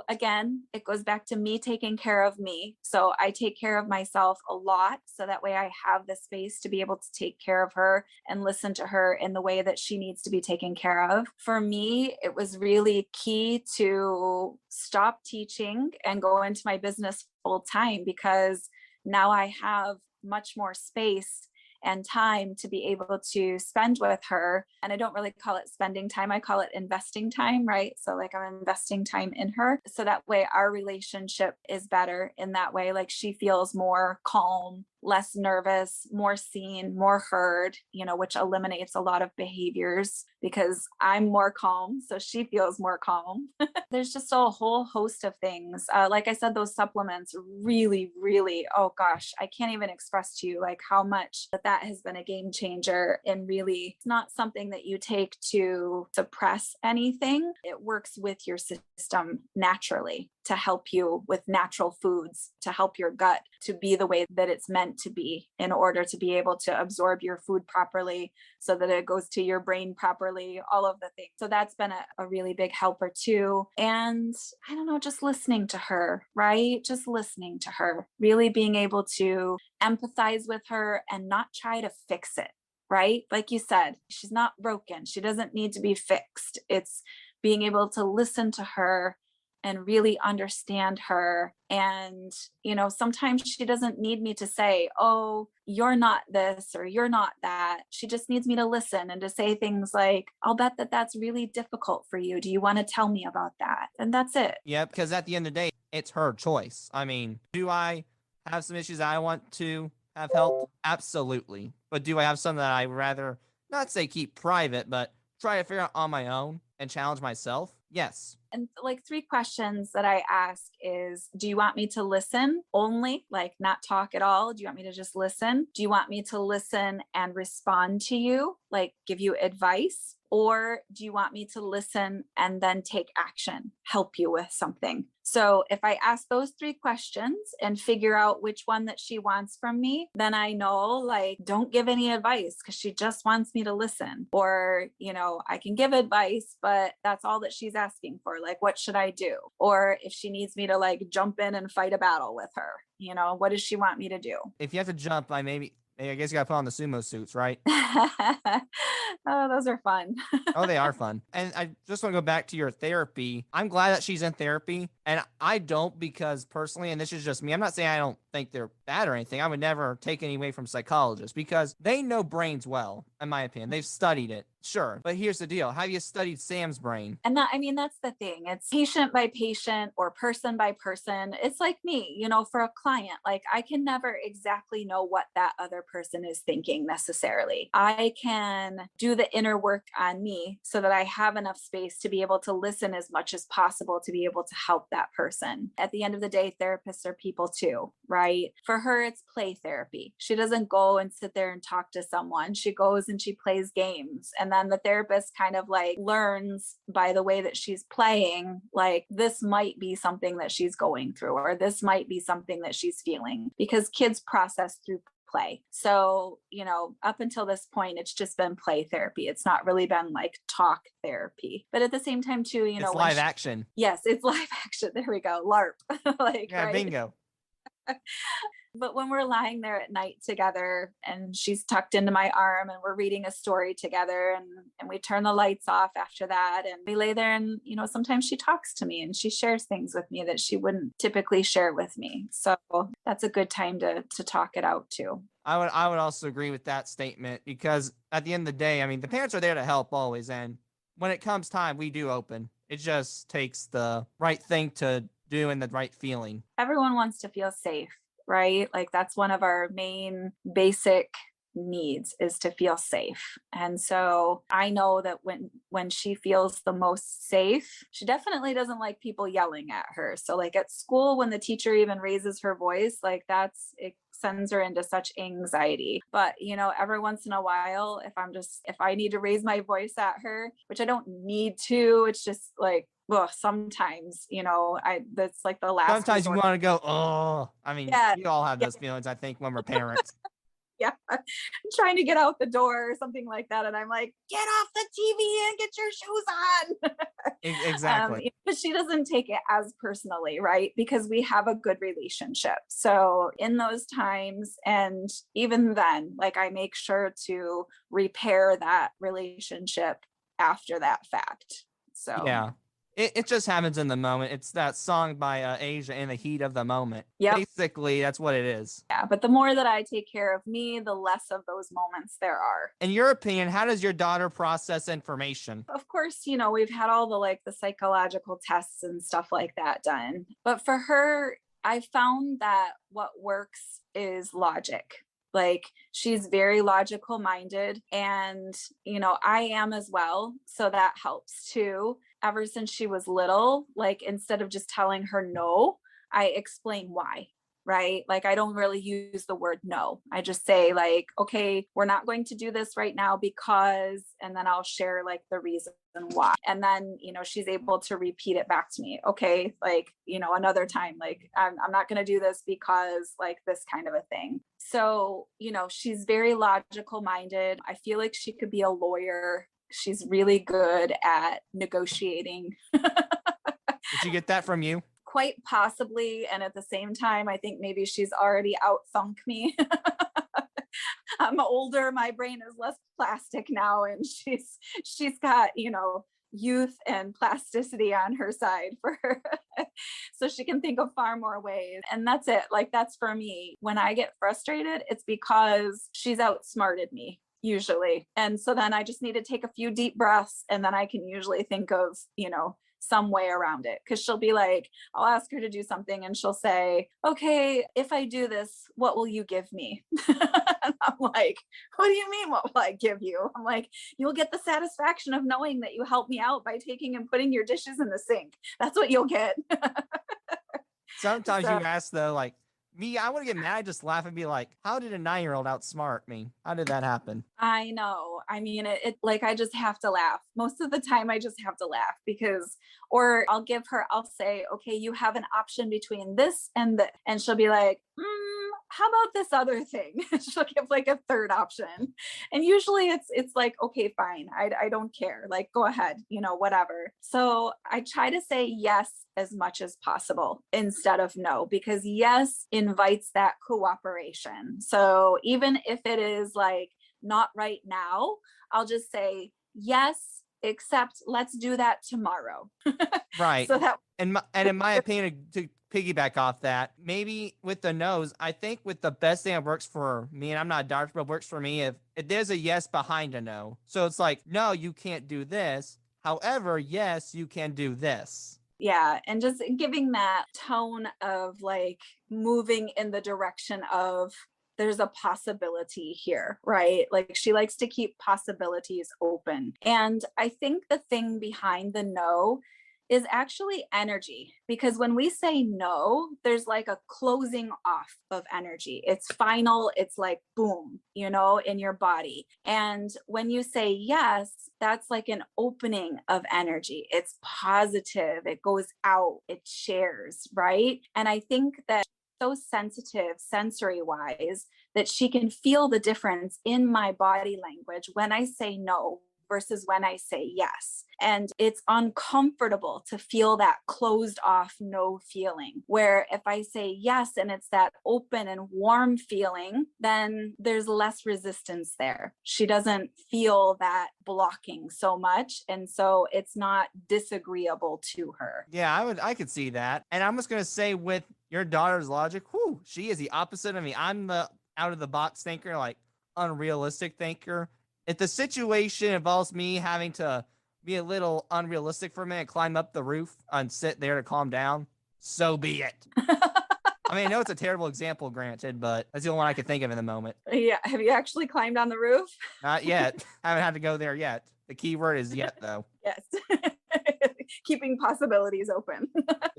again, it goes back to me taking care of me. So I take care of myself a lot. So that way I have the space to be able to take care of her and listen to her in the way that she needs to be taken care of. For me, it was really key to stop teaching and go into my business full time, because now I have much more space and time to be able to spend with her. And I don't really call it spending time, I call it investing time, right? So like I'm investing time in her. So that way our relationship is better in that way. Like she feels more calm, less nervous, more seen, more heard, which eliminates a lot of behaviors because I'm more calm. So she feels more calm. There's just a whole host of things. Like I said, those supplements really, really, oh gosh, I can't even express to you like how much that has been a game changer. And really, it's not something that you take to suppress anything. It works with your system naturally to help you with natural foods, to help your gut to be the way that it's meant to be in order to be able to absorb your food properly so that it goes to your brain properly, all of the things. So that's been a really big helper too. And I don't know, just listening to her, right? Just listening to her, really being able to empathize with her and not try to fix it, right? Like you said, she's not broken. She doesn't need to be fixed. It's being able to listen to her and really understand her. And, sometimes she doesn't need me to say, oh, you're not this or you're not that. She just needs me to listen and to say things like, I'll bet that that's really difficult for you. Do you want to tell me about that? And that's it. Yeah, because at the end of the day, it's her choice. I mean, do I have some issues that I want to have helped? Absolutely. But do I have some that I rather not say keep private, but try to figure out on my own and challenge myself? Yes. And like 3 questions that I ask is, do you want me to listen only, like not talk at all? Do you want me to just listen? Do you want me to listen and respond to you, like give you advice? Or do you want me to listen and then take action, help you with something? So if I ask those 3 questions and figure out which one that she wants from me, then I know, like, don't give any advice because she just wants me to listen. Or, I can give advice, but that's all that she's asking for. Like, what should I do? Or if she needs me to like jump in and fight a battle with her, what does she want me to do? If you have to jump, I guess you gotta put on the sumo suits, right? Oh, those are fun. Oh, they are fun. And I just want to go back to your therapy. I'm glad that she's in therapy. And I don't, because personally, and this is just me, I'm not saying I don't think they're bad or anything. I would never take any away from psychologists because they know brains well, in my opinion. They've studied it. Sure. But here's the deal. Have you studied Sam's brain? And that's the thing. It's patient by patient or person by person. It's like me, for a client, like I can never exactly know what that other person is thinking necessarily. I can do the inner work on me so that I have enough space to be able to listen as much as possible to be able to help that person. At the end of the day, therapists are people too, right? For her, it's play therapy. She doesn't go and sit there and talk to someone. She goes and she plays games. And then the therapist kind of like learns by the way that she's playing, like this might be something that she's going through, or this might be something that she's feeling, because kids process through play. So, up until this point, it's just been play therapy. It's not really been like talk therapy. But at the same time too, it's live action. Yes, it's live action. There we go. LARP. Like, yeah, right? Bingo. But when we're lying there at night together and she's tucked into my arm and we're reading a story together, and we turn the lights off after that and we lay there, and sometimes she talks to me and she shares things with me that she wouldn't typically share with me. So that's a good time to talk it out too. I would also agree with that statement, because at the end of the day, I mean, the parents are there to help always, and when it comes time, we do open. It just takes the right thing to doing the right feeling. Everyone wants to feel safe, right? Like that's one of our main basic needs, is to feel safe. And so I know that when she feels the most safe, she definitely doesn't like people yelling at her. So like at school, when the teacher even raises her voice, like it sends her into such anxiety. But every once in a while, if I need to raise my voice at her, which I don't need to, it's just like, well, sometimes, that's like the last Sometimes you resort. want to go, oh, I mean, Yeah. we all have those feelings, I think, when we're parents. Yeah, I'm trying to get out the door or something like that, and I'm like, get off the TV and get your shoes on. Exactly. But she doesn't take it as personally, right? Because we have a good relationship. So in those times, and even then, like I make sure to repair that relationship after that fact. So Yeah. It just happens in the moment. It's that song by Asia, In the Heat of the Moment. Yep. Basically, that's what it is. Yeah, but the more that I take care of me, the less of those moments there are. In your opinion, how does your daughter process information? Of course, we've had all the psychological tests and stuff like that done. But for her, I found that what works is logic. Like she's very logical minded, and I am as well, so that helps too. Ever since she was little, like instead of just telling her no, I explain why. Right? Like I don't really use the word no. I just say like, okay, we're not going to do this right now because, and then I'll share like the reason why. And then, she's able to repeat it back to me. Okay, like, another time, like I'm not going to do this because like this kind of a thing. So, she's very logical minded. I feel like she could be a lawyer. She's really good at negotiating. Did you get that from you? Quite possibly. And at the same time, I think maybe she's already out-thunk me. I'm older, my brain is less plastic now, and she's got, youth and plasticity on her side for her. So she can think of far more ways. And that's it. Like that's for me. When I get frustrated, it's because she's outsmarted me usually. And so then I just need to take a few deep breaths, and then I can usually think of, some way around it. Cause she'll be like, I'll ask her to do something and she'll say, okay, if I do this, what will you give me? And I'm like, what do you mean? What will I give you? I'm like, you'll get the satisfaction of knowing that you helped me out by taking and putting your dishes in the sink. That's what you'll get. Sometimes you ask though, like me, I want to get mad. I just laugh and be like, how did a 9-year-old outsmart me? How did that happen? I know. I mean, it like, I just have to laugh. Most of the time I just have to laugh because, or I'll say, okay, you have an option between this and this. And she'll be like, how about this other thing? She'll give like a third option. And usually it's like, okay, fine. I don't care. Like, go ahead, whatever. So I try to say yes as much as possible instead of no, because yes invites that cooperation. So even if it is like not right now, I'll just say yes, except let's do that tomorrow. Right. So that, and in my opinion, to piggyback off that, maybe with the no's, I think with the best thing that works for me, and I'm not a doctor, but works for me, if there's a yes behind a no. So it's like, no, you can't do this. However, yes, you can do this. Yeah. And just giving that tone of like moving in the direction of there's a possibility here, right? Like she likes to keep possibilities open. And I think the thing behind the no is actually energy, because when we say no, there's like a closing off of energy. It's final. It's like boom, in your body. And when you say yes, that's like an opening of energy. It's positive. It goes out. It shares, right? And I think that so sensitive sensory wise that she can feel the difference in my body language when I say no versus when I say yes. And it's uncomfortable to feel that closed off no feeling, where if I say yes and it's that open and warm feeling, then there's less resistance there. She doesn't feel that blocking so much. And so it's not disagreeable to her. Yeah, I could see that. And I'm just going to say with your daughter's logic, she is the opposite of me. I'm the out of the box thinker, like unrealistic thinker. If the situation involves me having to be a little unrealistic for a minute, climb up the roof and sit there to calm down, so be it. I mean, I know it's a terrible example, granted, but that's the only one I could think of in the moment. Yeah. Have you actually climbed on the roof? Not yet. I haven't had to go there yet. The key word is yet, though. Yes. Keeping possibilities open.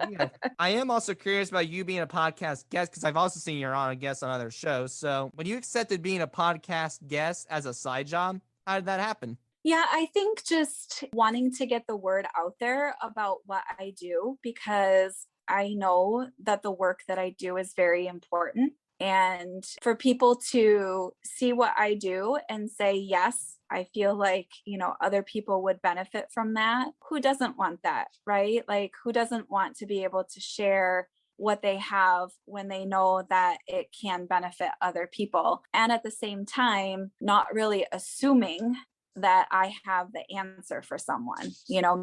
Yeah. I am also curious about you being a podcast guest because I've also seen you're on a guest on other shows. So when you accepted being a podcast guest as a side job, how did that happen? Yeah, I think just wanting to get the word out there about what I do, because I know that the work that I do is very important. And for people to see what I do and say, yes, I feel like, other people would benefit from that. Who doesn't want that, right? Like, who doesn't want to be able to share what they have when they know that it can benefit other people? And at the same time, not really assuming that I have the answer for someone,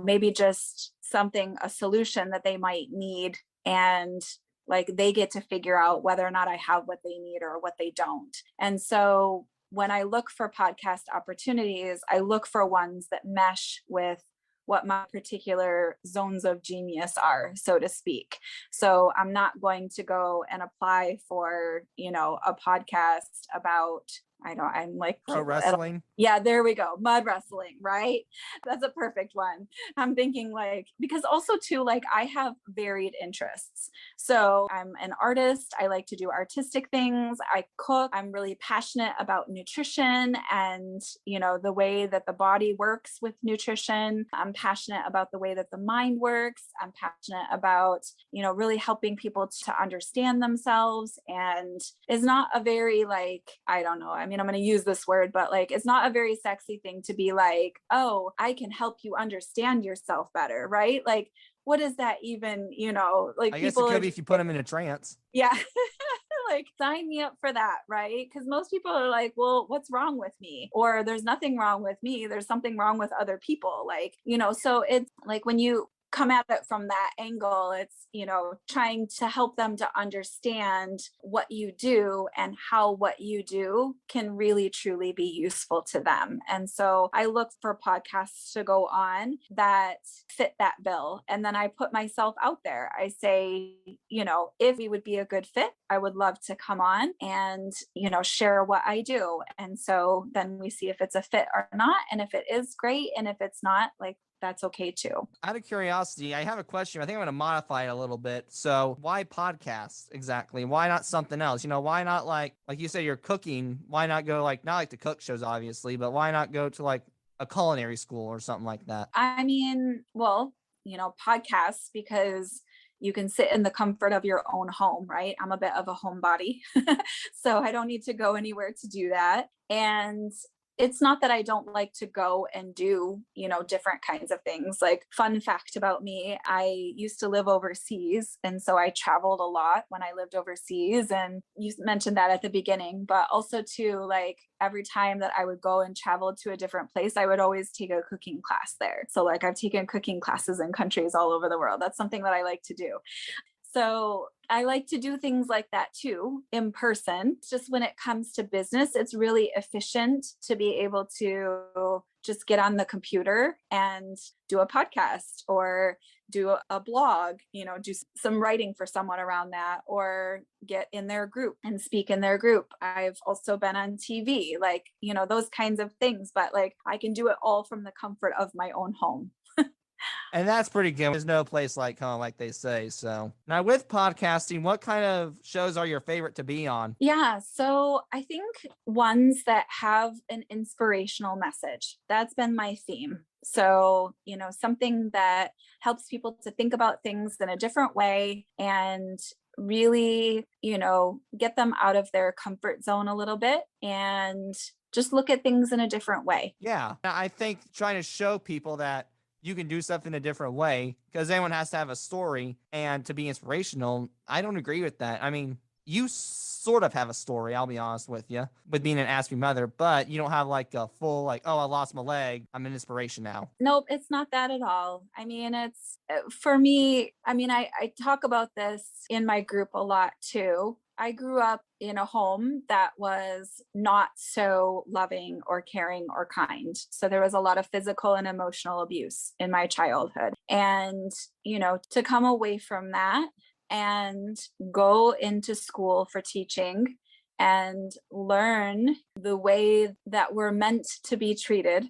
maybe just a solution that they might need, and like they get to figure out whether or not I have what they need or what they don't. And so when I look for podcast opportunities, I look for ones that mesh with what my particular zones of genius are, so to speak. So I'm not going to go and apply for, a podcast about, I'm like Pro wrestling. Yeah, there we go. Mud wrestling, right? That's a perfect one. I'm thinking because also too, I have varied interests. So I'm an artist. I like to do artistic things. I cook. I'm really passionate about nutrition and, the way that the body works with nutrition. I'm passionate about the way that the mind works. I'm passionate about, really helping people to understand themselves. And it's not a very I don't know. I mean, I'm going to use this word, but it's not a very sexy thing to be like, oh, I can help you understand yourself better, right? Like, what does that even, I guess it could be if you put them in a trance. Yeah. Sign me up for that, right? Because most people are like, well, what's wrong with me? Or there's nothing wrong with me. There's something wrong with other people. So it's like when you come at it from that angle, it's, trying to help them to understand what you do and how what you do can really truly be useful to them. And so I look for podcasts to go on that fit that bill. And then I put myself out there. I say, if we would be a good fit, I would love to come on and, share what I do. And so then we see if it's a fit or not. And if it is, great. And if it's not, that's okay too. Out of curiosity, I have a question. I think I'm going to modify it a little bit. So why podcasts exactly? Why not something else? Why not like you say you're cooking? Why not go not the cook shows, obviously, but why not go to a culinary school or something like that? I mean, well, podcasts, because you can sit in the comfort of your own home, right? I'm a bit of a homebody, so I don't need to go anywhere to do that. And it's not that I don't like to go and do, different kinds of things. Fun fact about me, I used to live overseas. And so I traveled a lot when I lived overseas. And you mentioned that at the beginning, but also too, every time that I would go and travel to a different place, I would always take a cooking class there. So I've taken cooking classes in countries all over the world. That's something that I like to do. So I like to do things like that too, in person. Just when it comes to business, it's really efficient to be able to just get on the computer and do a podcast or do a blog, do some writing for someone around that, or get in their group and speak in their group. I've also been on TV, those kinds of things, but I can do it all from the comfort of my own home. And that's pretty good. There's no place like home, like they say. So now with podcasting, what kind of shows are your favorite to be on? Yeah. So I think ones that have an inspirational message. That's been my theme. So, something that helps people to think about things in a different way and really, get them out of their comfort zone a little bit and just look at things in a different way. Yeah. I think trying to show people that you can do stuff in a different way, because everyone has to have a story, and to be inspirational, I don't agree with that. I mean, you sort of have a story, I'll be honest with you, with being an Aspie mother, but you don't have a full, oh, I lost my leg, I'm an inspiration now. Nope, it's not that at all. I mean, it's for me, I talk about this in my group a lot too. I grew up in a home that was not so loving or caring or kind. So there was a lot of physical and emotional abuse in my childhood. And, to come away from that and go into school for teaching and learn the way that we're meant to be treated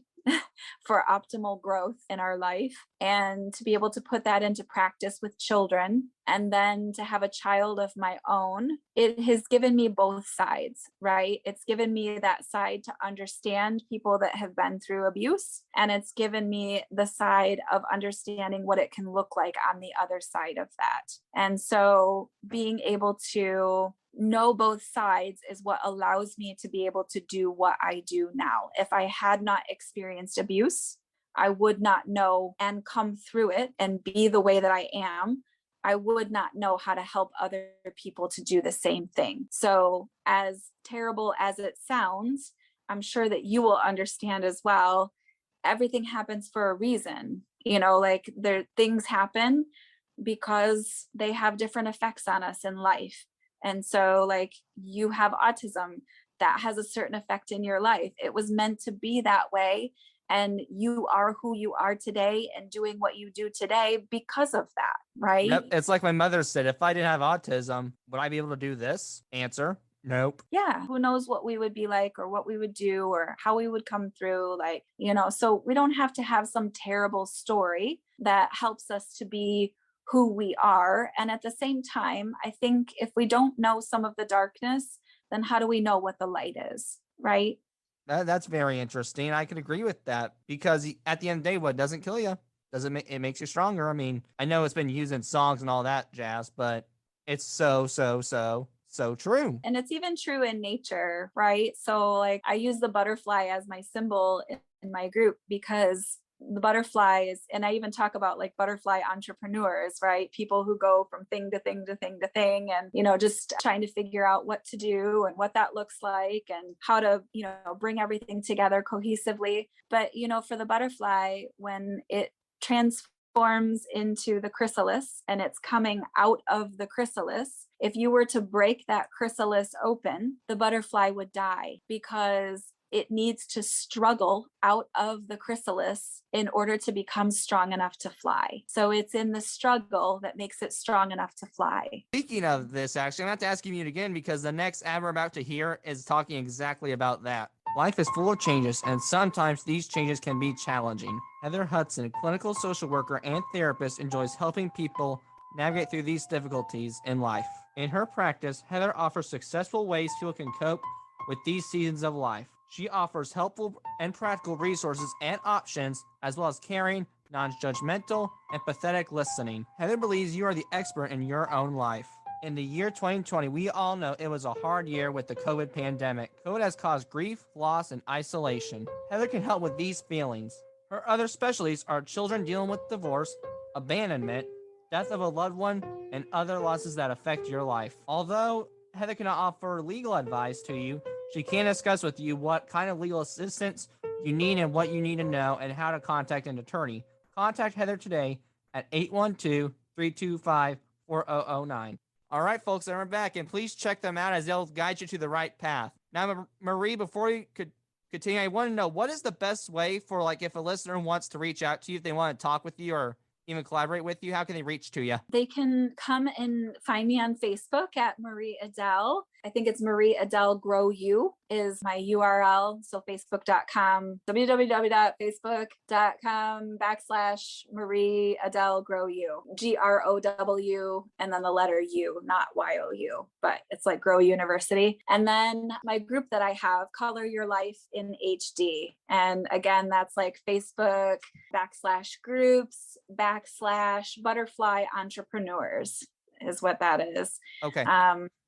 for optimal growth in our life, and to be able to put that into practice with children, and then to have a child of my own. It has given me both sides, right? It's given me that side to understand people that have been through abuse, and it's given me the side of understanding what it can look like on the other side of that. And so being able to know both sides is what allows me to be able to do what I do now. If I had not experienced abuse, I would not know and come through it and be the way that I am. I would not know how to help other people to do the same thing. So, as terrible as it sounds, I'm sure that you will understand as well. Everything happens for a reason. Like things happen because they have different effects on us in life. And so, like, you have autism that has a certain effect in your life. It was meant to be that way. And you are who you are today and doing what you do today because of that, right? Yep. It's like my mother said, if I didn't have autism, would I be able to do this? Answer, nope. Yeah. Who knows what we would be like or what we would do or how we would come through, so we don't have to have some terrible story that helps us to be who we are. And at the same time, I think if we don't know some of the darkness, then how do we know what the light is, right? That's very interesting. I could agree with that, because at the end of the day, what doesn't kill you it makes you stronger. I mean, I know it's been used in songs and all that jazz, but it's so true. And it's even true in nature, right? So like I use the butterfly as my symbol in my group, because the butterflies, and I even talk about like butterfly entrepreneurs, right? People who go from thing to thing to thing to thing, and just trying to figure out what to do and what that looks like and how to bring everything together cohesively. But for the butterfly, when it transforms into the chrysalis and it's coming out of the chrysalis, if you were to break that chrysalis open, the butterfly would die, because it needs to struggle out of the chrysalis in order to become strong enough to fly. So it's in the struggle that makes it strong enough to fly. Speaking of this, actually, I'm going to have to ask you again, because the next ad we're about to hear is talking exactly about that. Life is full of changes, and sometimes these changes can be challenging. Heather Hudson, clinical social worker and therapist, enjoys helping people navigate through these difficulties in life. In her practice, Heather offers successful ways people can cope with these seasons of life. She offers helpful and practical resources and options, as well as caring, non-judgmental, and empathetic listening. Heather believes you are the expert in your own life. In the year 2020, we all know it was a hard year with the COVID pandemic. COVID has caused grief, loss, and isolation. Heather can help with these feelings. Her other specialties are children dealing with divorce, abandonment, death of a loved one, and other losses that affect your life. Although Heather cannot offer legal advice to you, she can discuss with you what kind of legal assistance you need and what you need to know and how to contact an attorney. Contact Heather today at 812-325-4009. All right, folks, and we're back, and please check them out as they'll guide you to the right path. Now, Marie, before you could continue, I want to know, what is the best way for, like, if a listener wants to reach out to you, if they want to talk with you or even collaborate with you, how can they reach to you? They can come and find me on Facebook at Marie Adell. I think it's Marie Adell Grow You is my URL. So facebook.com, www.facebook.com/Marie Adell Grow You, GROW, and then the letter U, not YOU, but it's like Grow University. And then my group that I have, Color Your Life in HD. And again, that's like Facebook /groups/Butterfly Entrepreneurs is what that is. Okay.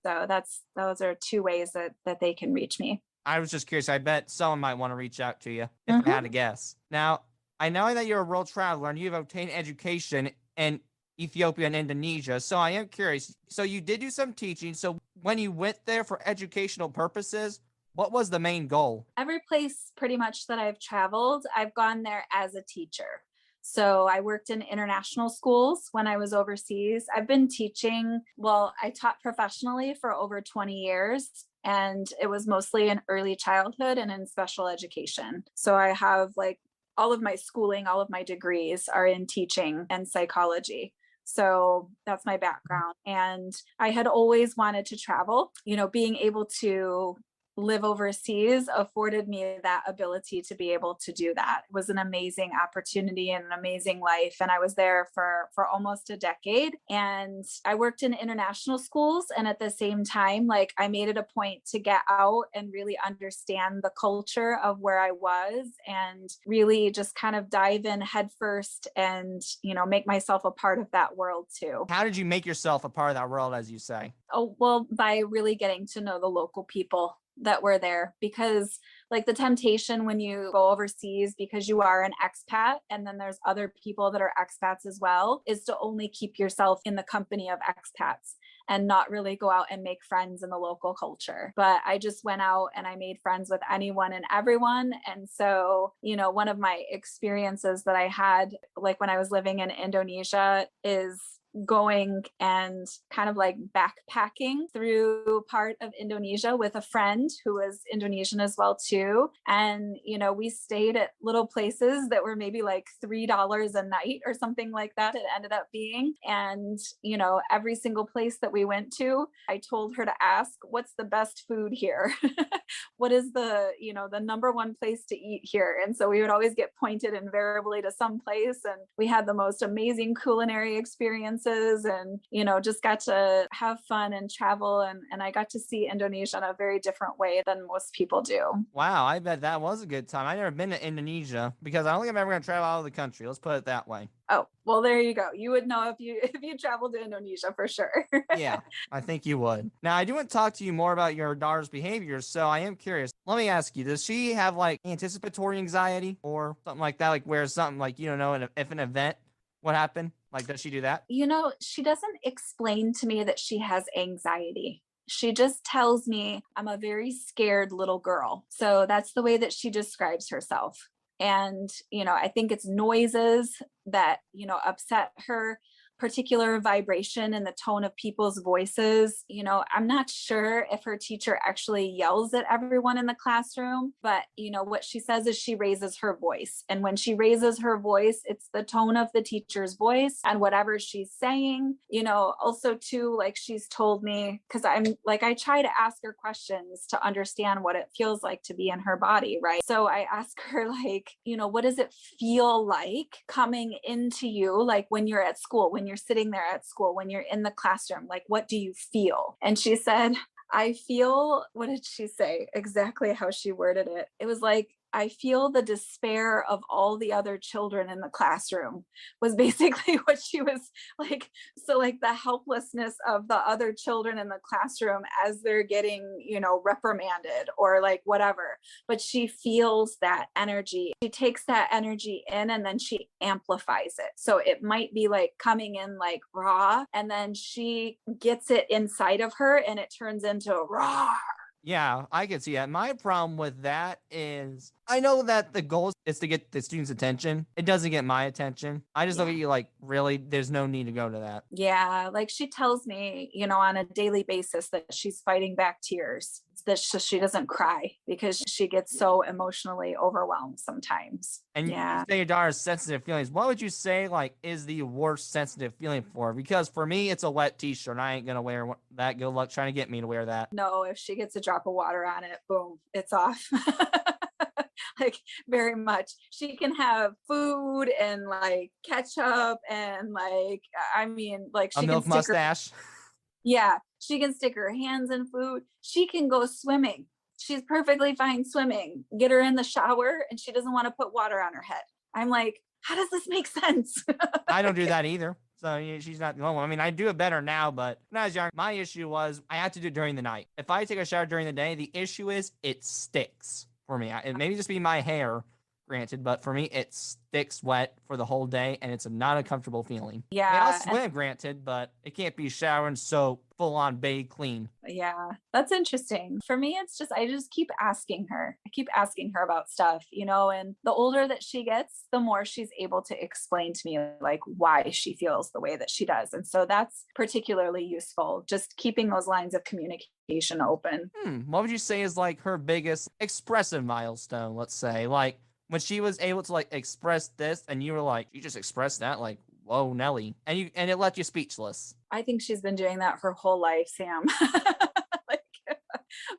So those are two ways that they can reach me. I was just curious. I bet someone might want to reach out to you if I had to guess. Now, I know that you're a world traveler and you've obtained education in Ethiopia and Indonesia. So I am curious. So you did do some teaching. So when you went there for educational purposes, what was the main goal? Every place pretty much that I've traveled, I've gone there as a teacher. So I worked in international schools when I was overseas. I've been teaching, I taught professionally for over 20 years, and it was mostly in early childhood and in special education. So I have like all of my schooling, all of my degrees are in teaching and psychology. So that's my background. And I had always wanted to travel, being able to live overseas afforded me that ability to be able to do that. It was an amazing opportunity and an amazing life. And I was there for almost a decade. And I worked in international schools. And at the same time, like I made it a point to get out and really understand the culture of where I was and really just kind of dive in headfirst and, make myself a part of that world too. How did you make yourself a part of that world, as you say? Oh, well, by really getting to know the local people that were there, because like the temptation when you go overseas, because you are an expat and then there's other people that are expats as well, is to only keep yourself in the company of expats and not really go out and make friends in the local culture. But I just went out and I made friends with anyone and everyone. And so, one of my experiences that I had, like when I was living in Indonesia, is going and kind of like backpacking through part of Indonesia with a friend who was Indonesian as well too. And, we stayed at little places that were maybe like $3 a night or something like that. It ended up being. And, every single place that we went to, I told her to ask, what's the best food here? What is the number one place to eat here? And so we would always get pointed invariably to some place. And we had the most amazing culinary experiences and, just got to have fun and travel. And I got to see Indonesia in a very different way than most people do. Wow, I bet that was a good time. I've never been to Indonesia because I don't think I'm ever going to travel out of the country. Let's put it that way. Oh, well, there you go. You would know if you traveled to Indonesia for sure. Yeah, I think you would. Now, I do want to talk to you more about your daughter's behavior, so I am curious. Let me ask you, does she have like anticipatory anxiety or something like that? Like where something like, if an event would happen? Like, does she do that? She doesn't explain to me that she has anxiety. She just tells me I'm a very scared little girl. So that's the way that she describes herself. And, I think it's noises that, upset her, particular vibration in the tone of people's voices. I'm not sure if her teacher actually yells at everyone in the classroom, but what she says is she raises her voice. And when she raises her voice, it's the tone of the teacher's voice and whatever she's saying, also too, like she's told me, because I try to ask her questions to understand what it feels like to be in her body, right? So I ask her what does it feel like coming into you, like when you're at school, when you're sitting there at school, when you're in the classroom, like what do you feel? And she said, I feel, what did she say? Exactly how she worded it. It was like, I feel the despair of all the other children in the classroom was basically what she was like. So like the helplessness of the other children in the classroom as they're getting, reprimanded or like whatever. But she feels that energy. She takes that energy in and then she amplifies it. So it might be like coming in like raw and then she gets it inside of her and it turns into raw. Yeah, I can see that. My problem with that is I know that the goal is to get the students' attention. It doesn't get my attention. I just look at you like, really, there's no need to go to that. Yeah, like she tells me, on a daily basis that she's fighting back tears, that she doesn't cry because she gets so emotionally overwhelmed sometimes. And you say your daughter's sensitive feelings. What would you say is the worst sensitive feeling for her? Because for me, it's a wet t-shirt. I ain't going to wear that. Good luck trying to get me to wear that. No, if she gets a drop of water on it, boom, it's off. Like very much. She can have food and like ketchup and a milk mustache. Yeah, she can stick her hands in food. She can go swimming. She's perfectly fine swimming. Get her in the shower and she doesn't want to put water on her head. I'm like, how does this make sense? I don't do that either. So she's not the only one. I mean, I do it better now, but when I was young, my issue was I had to do it during the night. If I take a shower during the day, the issue is it sticks for me. It may just be my hair, granted, but for me, it sticks wet for the whole day, and it's not a comfortable feeling. Yeah. I mean, I'll swim, granted, but it can't be showering soap, full-on bathe clean. Yeah, that's interesting. For me, it's just, I just keep asking her. I keep asking her about stuff, and the older that she gets, the more she's able to explain to me like why she feels the way that she does. And so that's particularly useful, just keeping those lines of communication open. What would you say is like her biggest expressive milestone, let's say? Like when she was able to like express this and you were like, you just expressed that? Like, Whoa, Nelly. And it left you speechless. I think she's been doing that her whole life, Sam. Like,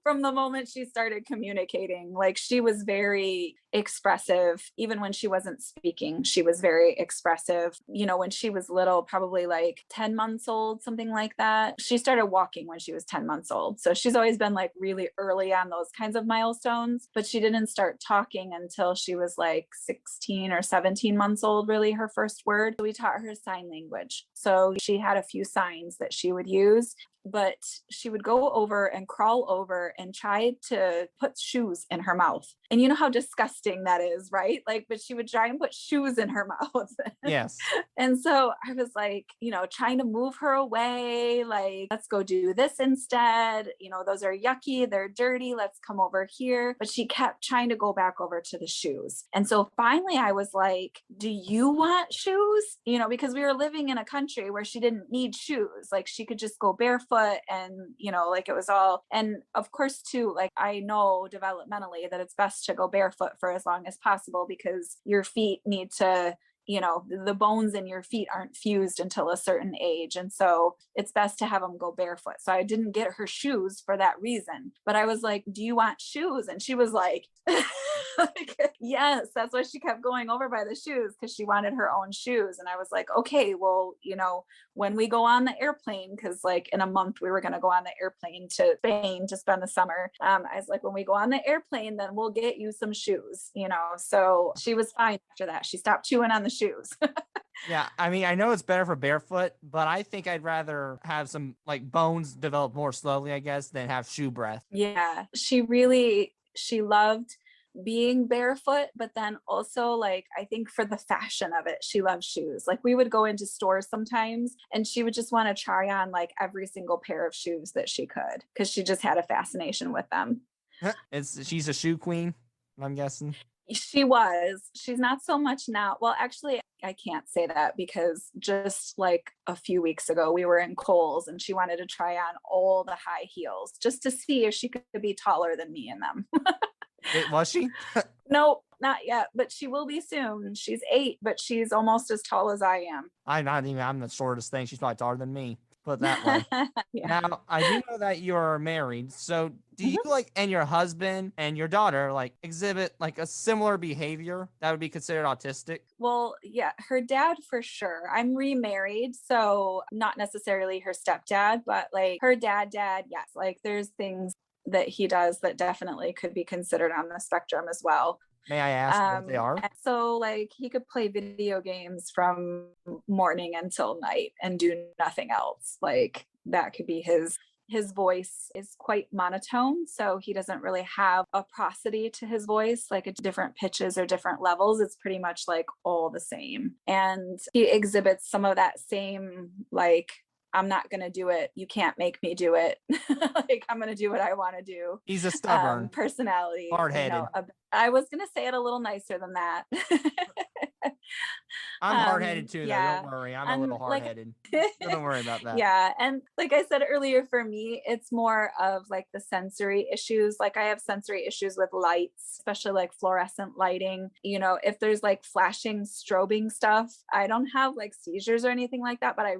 from the moment she started communicating, like she was very expressive. Even when she wasn't speaking, she was very expressive. You know, when she was little, probably like 10 months old, something like that. She started walking when she was 10 months old. So she's always been like really early on those kinds of milestones, but she didn't start talking until she was like 16 or 17 months old, really her first word. We taught her sign language. So she had a few signs that she would use, but she would go over and crawl over and try to put shoes in her mouth. And you know how disgusting that is, right? Like, but she would try and put shoes in her mouth. Yes. And so I was like, you know, trying to move her away, like, let's go do this instead. You know, those are yucky, they're dirty, let's come over here. But she kept trying to go back over to the shoes. And so finally I was like, do you want shoes? You know, because we were living in a country where she didn't need shoes. Like she could just go barefoot and, you know, like it was all, and of course too, like I know developmentally that it's best to go barefoot for as long as possible because your feet need to, you know, the bones in your feet aren't fused until a certain age. And so it's best to have them go barefoot. So I didn't get her shoes for that reason. But I was like, do you want shoes? And she was like, like, yes, that's why she kept going over by the shoes, because she wanted her own shoes. And I was like, okay, well, you know, when we go on the airplane, because like in a month we were going to go on the airplane to Spain to spend the summer. I was like, when we go on the airplane, then we'll get you some shoes, you know. So she was fine after that. She stopped chewing on the shoes. Yeah, I mean, I know it's better for barefoot, but I think I'd rather have some like bones develop more slowly, I guess, than have shoe breath. Yeah, she loved being barefoot, but then also like I think for the fashion of it, she loves shoes. Like we would go into stores sometimes and she would just want to try on like every single pair of shoes that she could, because she just had a fascination with them. She's a shoe queen, I'm guessing. She's not so much now. Well, actually, I can't say that because just like a few weeks ago, we were in Kohl's and she wanted to try on all the high heels just to see if she could be taller than me in them. Wait, was she? No, not yet, but she will be soon. She's 8, but she's almost as tall as I am. I'm the shortest thing. She's probably taller than me. Put that way. Yeah. Now, I do know that you're married. So do you like, and your husband and your daughter like exhibit like a similar behavior that would be considered autistic? Well, yeah, her dad for sure. I'm remarried, so not necessarily her stepdad, but like her dad, yes. Like there's things that he does that definitely could be considered on the spectrum as well. May I ask what they are? So like he could play video games from morning until night and do nothing else. Like that could be his voice is quite monotone, so he doesn't really have a prosody to his voice, like at different pitches or different levels. It's pretty much like all the same. And he exhibits some of that same like, I'm not going to do it. You can't make me do it. Like, I'm going to do what I want to do. He's a stubborn personality. hard-headed. You know, I was going to say it a little nicer than that. I'm hard-headed too, yeah. though. Don't worry. I'm a little hard-headed. Like, so don't worry about that. Yeah. And like I said earlier, for me, it's more of like the sensory issues. Like I have sensory issues with lights, especially like fluorescent lighting. You know, if there's like flashing, strobing stuff, I don't have like seizures or anything like that, but I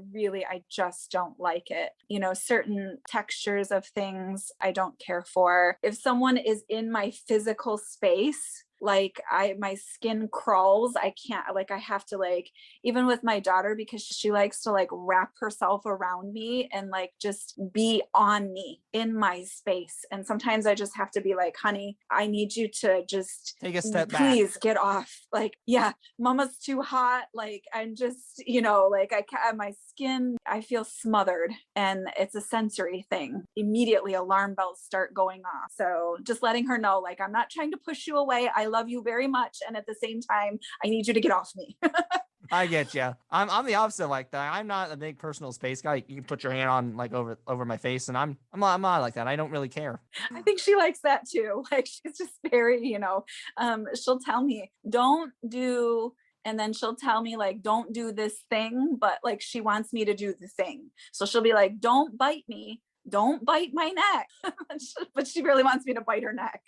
just don't like it. You know, certain textures of things I don't care for. If someone is in my physical space, like my skin crawls. I can't, like, I have to, like, even with my daughter, because she likes to like wrap herself around me and like just be on me in my space. And sometimes I just have to be like, honey, I need you to just take a step back. Please get off. Like, yeah, mama's too hot. Like, I'm just, you know, like my skin, I feel smothered, and it's a sensory thing. Immediately alarm bells start going off. So just letting her know, like, I'm not trying to push you away. I love you very much. And at the same time, I need you to get off me. I get you. I'm the opposite like that. I'm not a big personal space guy. You can put your hand on like over my face, and I'm not like that. I don't really care. I think she likes that too. Like, she's just very, you know, she'll tell me, don't do, and then she'll tell me like, don't do this thing, but like she wants me to do the thing. So she'll be like, don't bite me, don't bite my neck. But she really wants me to bite her neck.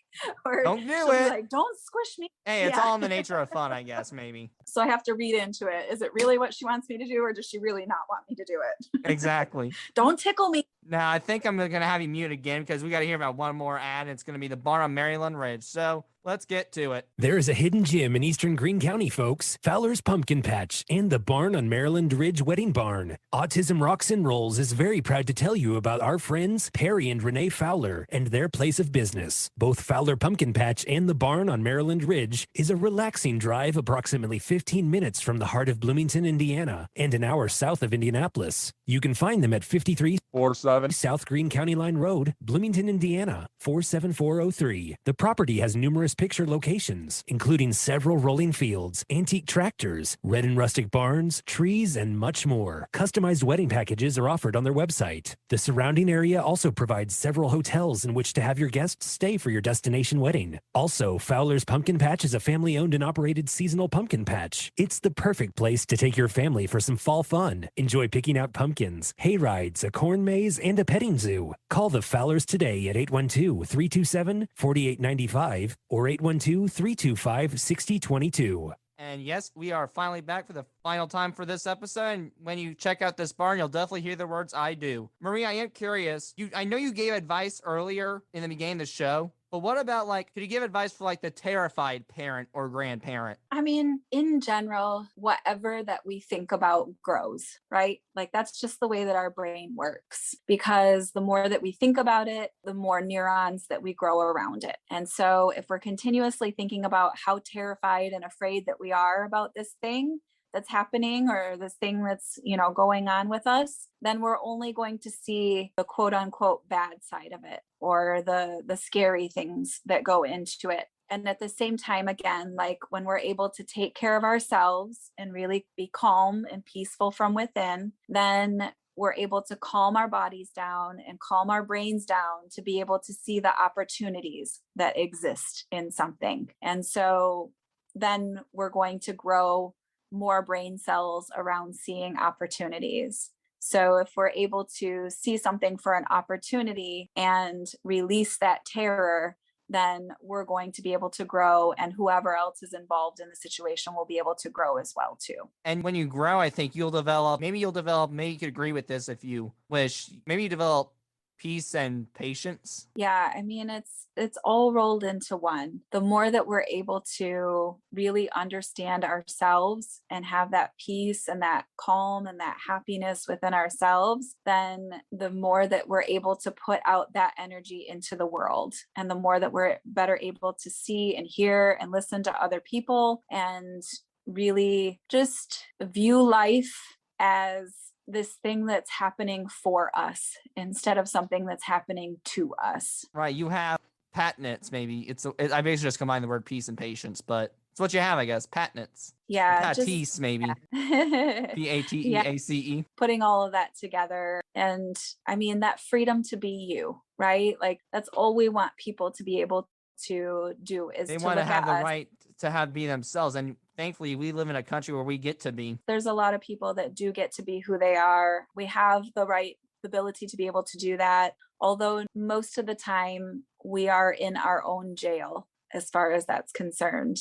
Or Don't do she'll be it. like, don't squish me. Hey, it's Yeah. all in the nature of fun, I guess, maybe. So I have to read into it. Is it really what she wants me to do, or does she really not want me to do it? Exactly. Don't tickle me. Now, I think I'm going to have you mute again because we got to hear about one more ad. And it's going to be the barn on Maryland Ridge. So let's get to it. There is a hidden gem in eastern Greene County, folks. Fowler's Pumpkin Patch and the barn on Maryland Ridge Wedding Barn. Autism Rocks and Rolls is very proud to tell you about our friends Perry and Renee Fowler and their place of business. Both Fowler Pumpkin Patch and the barn on Maryland Ridge is a relaxing drive approximately 15 minutes from the heart of Bloomington, Indiana, and an hour south of Indianapolis. You can find them at 5347 South Greene County Line Road, Bloomington, Indiana, 47403. The property has numerous picture locations, including several rolling fields, antique tractors, red and rustic barns, trees, and much more. Customized wedding packages are offered on their website. The surrounding area also provides several hotels in which to have your guests stay for your destination wedding. Also, Fowler's Pumpkin Patch is a family-owned and operated seasonal pumpkin patch. It's the perfect place to take your family for some fall fun. Enjoy picking out pumpkins, hay rides, a corn maze, and a petting zoo. Call the Fowlers today at 812-327-4895 or 812-325-6022. And yes, we are finally back for the final time for this episode. And when you check out this barn, you'll definitely hear the words "I do." Marie, I am curious. I know you gave advice earlier in the beginning of the show, but what about could you give advice for the terrified parent or grandparent? I mean, in general, whatever that we think about grows, right? That's just the way that our brain works, because the more that we think about it, the more neurons that we grow around it. And so if we're continuously thinking about how terrified and afraid that we are about this thing that's happening, or this thing that's, going on with us, then we're only going to see the quote unquote bad side of it, or the scary things that go into it. And at the same time, again, when we're able to take care of ourselves and really be calm and peaceful from within, then we're able to calm our bodies down and calm our brains down to be able to see the opportunities that exist in something. And so then we're going to grow more brain cells around seeing opportunities. So if we're able to see something for an opportunity and release that terror, then we're going to be able to grow, and whoever else is involved in the situation will be able to grow as well too. And when you grow, I think maybe you could agree with this if you wish, maybe you develop peace and patience. Yeah, I mean, it's all rolled into one. The more that we're able to really understand ourselves and have that peace and that calm and that happiness within ourselves, then the more that we're able to put out that energy into the world, and the more that we're better able to see and hear and listen to other people, and really just view life as this thing that's happening for us instead of something that's happening to us. Right. You have patnits, maybe. I basically just combined the word peace and patience, but it's what you have, I guess. Patnits. Yeah. Patisse, maybe. Yeah. Pateace. Putting all of that together. And I mean, that freedom to be you, right? That's all we want people to be able to do, is they to want to look have at the us. right to be themselves. And thankfully, we live in a country where we get to be. There's a lot of people that do get to be who they are. We have the ability to be able to do that. Although most of the time we are in our own jail as far as that's concerned.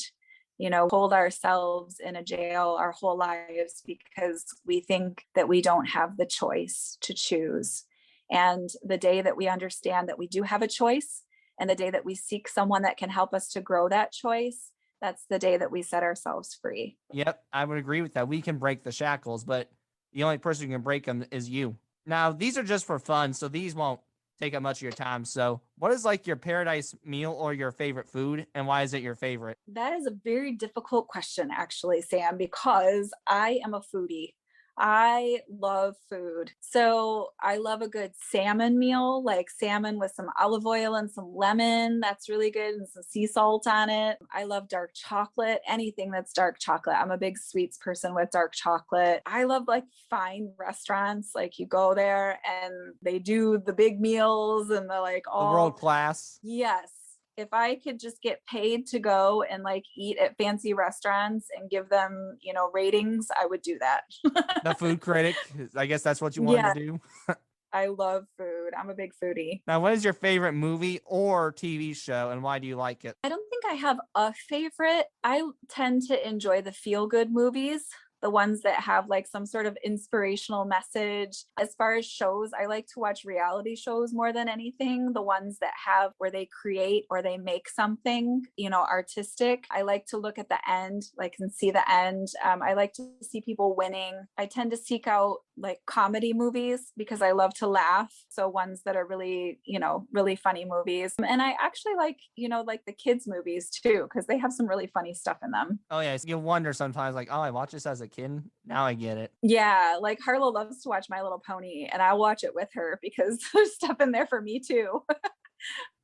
Hold ourselves in a jail our whole lives because we think that we don't have the choice to choose. And the day that we understand that we do have a choice, and the day that we seek someone that can help us to grow that choice, that's the day that we set ourselves free. Yep, I would agree with that. We can break the shackles, but the only person who can break them is you. Now, these are just for fun, so these won't take up much of your time. So what is your paradise meal or your favorite food, and why is it your favorite? That is a very difficult question, actually, Sam, because I am a foodie. I love food. So I love a good salmon meal, like salmon with some olive oil and some lemon. That's really good. And some sea salt on it. I love dark chocolate, anything that's dark chocolate. I'm a big sweets person with dark chocolate. I love fine restaurants. You go there and they do the big meals and the all the world class. Yes. If I could just get paid to go and eat at fancy restaurants and give them, ratings, I would do that. The food critic. I guess that's what you wanted to do. I love food. I'm a big foodie. Now, what is your favorite movie or TV show, and why do you like it? I don't think I have a favorite. I tend to enjoy the feel-good movies, the ones that have like some sort of inspirational message. As far as shows, I like to watch reality shows more than anything. The ones that have where they create or they make something, artistic. I like to look at the end, like and see the end. I like to see people winning. I tend to seek out like comedy movies because I love to laugh. So ones that are really, really funny movies. And I actually like, like the kids movies too, because they have some really funny stuff in them. Oh yeah, you wonder sometimes like, oh, I watched this as a kid. Now I get it. Yeah, like Harlow loves to watch My Little Pony, and I watch it with her because there's stuff in there for me too.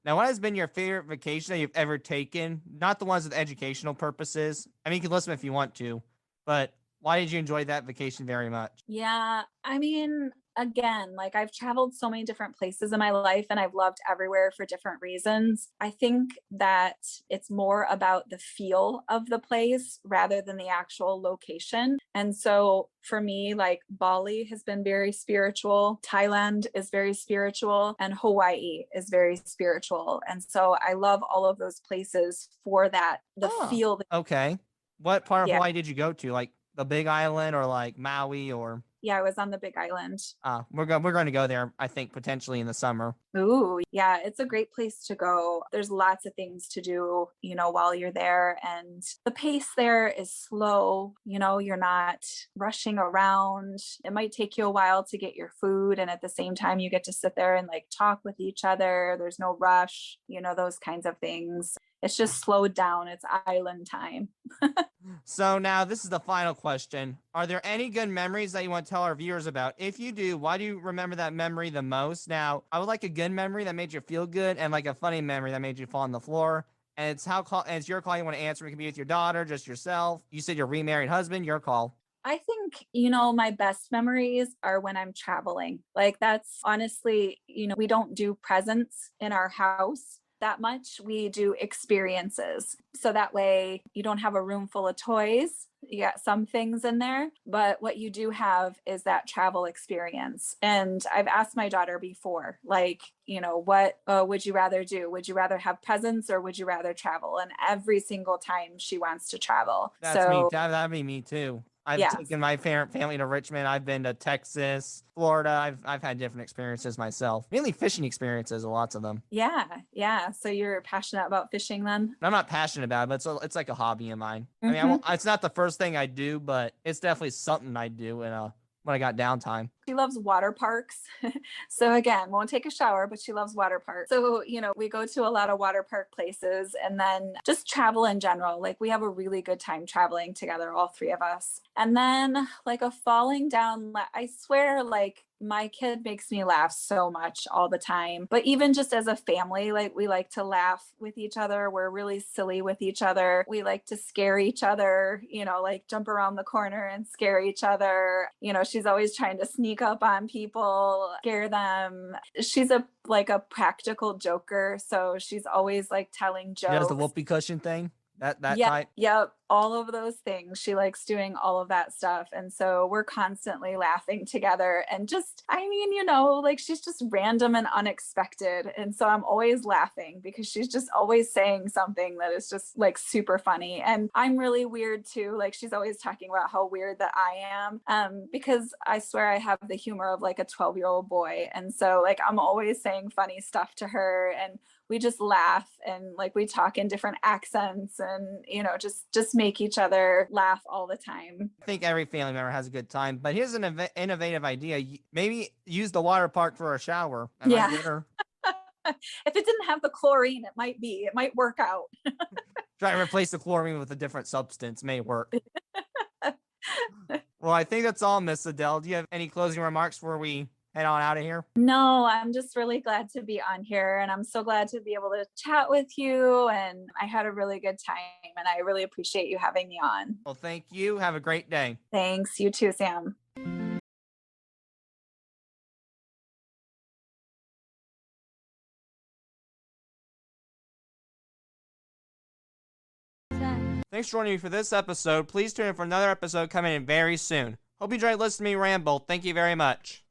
Now, what has been your favorite vacation that you've ever taken? Not the ones with educational purposes. I mean, you can listen if you want to, but why did you enjoy that vacation very much? Yeah, I mean, again, like I've traveled so many different places in my life and I've loved everywhere for different reasons. I think that it's more about the feel of the place rather than the actual location. And so for me, like Bali has been very spiritual, Thailand is very spiritual, and Hawaii is very spiritual. And so I love all of those places for that, the feel. Okay. What part of Yeah. Hawaii did you go to? Like the Big Island or like Maui or? Yeah, I was on the Big Island. We're going to go there, I think, potentially in the summer. Ooh, yeah, it's a great place to go. There's lots of things to do, while you're there. And the pace there is slow. You're not rushing around. It might take you a while to get your food. And at the same time, you get to sit there and like talk with each other. There's no rush, those kinds of things. It's just slowed down. It's island time. So now this is the final question. Are there any good memories that you want to tell our viewers about? If you do, why do you remember that memory the most? Now, I would like a good memory that made you feel good and like a funny memory that made you fall on the floor. And it's your call. You want to answer. It can be with your daughter, just yourself. You said your remarried husband, your call. I think, my best memories are when I'm traveling. Like that's honestly, we don't do presents in our house that much. We do experiences. So that way you don't have a room full of toys. You got some things in there, but what you do have is that travel experience. And I've asked my daughter before, like, what would you rather do? Would you rather have presents or would you rather travel? And every single time she wants to travel. That's me. That'd be me too. I've taken my family to Richmond. I've been to Texas, Florida. I've had different experiences myself, mainly fishing experiences, lots of them. Yeah. So you're passionate about fishing then? I'm not passionate about it, but it's like a hobby of mine. I mean, it's not the first thing I do, but it's definitely something I do when I got downtime. She loves water parks. So again, won't take a shower, but she loves water parks. So, we go to a lot of water park places and then just travel in general. Like we have a really good time traveling together, all three of us. And then like a falling down, I swear, like my kid makes me laugh so much all the time. But even just as a family, like we like to laugh with each other. We're really silly with each other. We like to scare each other, like jump around the corner and scare each other. She's always trying to sneak up on people, scare them. She's a practical joker. So she's always like telling jokes. She does the whoopee cushion thing. That type. Yep. All of those things. She likes doing all of that stuff. And so we're constantly laughing together and just, like she's just random and unexpected. And so I'm always laughing because she's just always saying something that is just like super funny. And I'm really weird too. Like she's always talking about how weird that I am. Because I swear I have the humor of like a 12-year-old boy. And so like I'm always saying funny stuff to her and we just laugh and like we talk in different accents and just make each other laugh all the time. I think every family member has a good time, but here's an innovative idea. Maybe use the water park for a shower. If it didn't have the chlorine, it might work out. Try to replace the chlorine with a different substance. May work. Well, I think that's all, Miss Adell. Do you have any closing remarks before we head on out of here? No, I'm just really glad to be on here and I'm so glad to be able to chat with you. And I had a really good time and I really appreciate you having me on. Well, thank you. Have a great day. Thanks. You too, Sam. Thanks for joining me for this episode. Please tune in for another episode coming in very soon. Hope you enjoyed listening to me ramble. Thank you very much.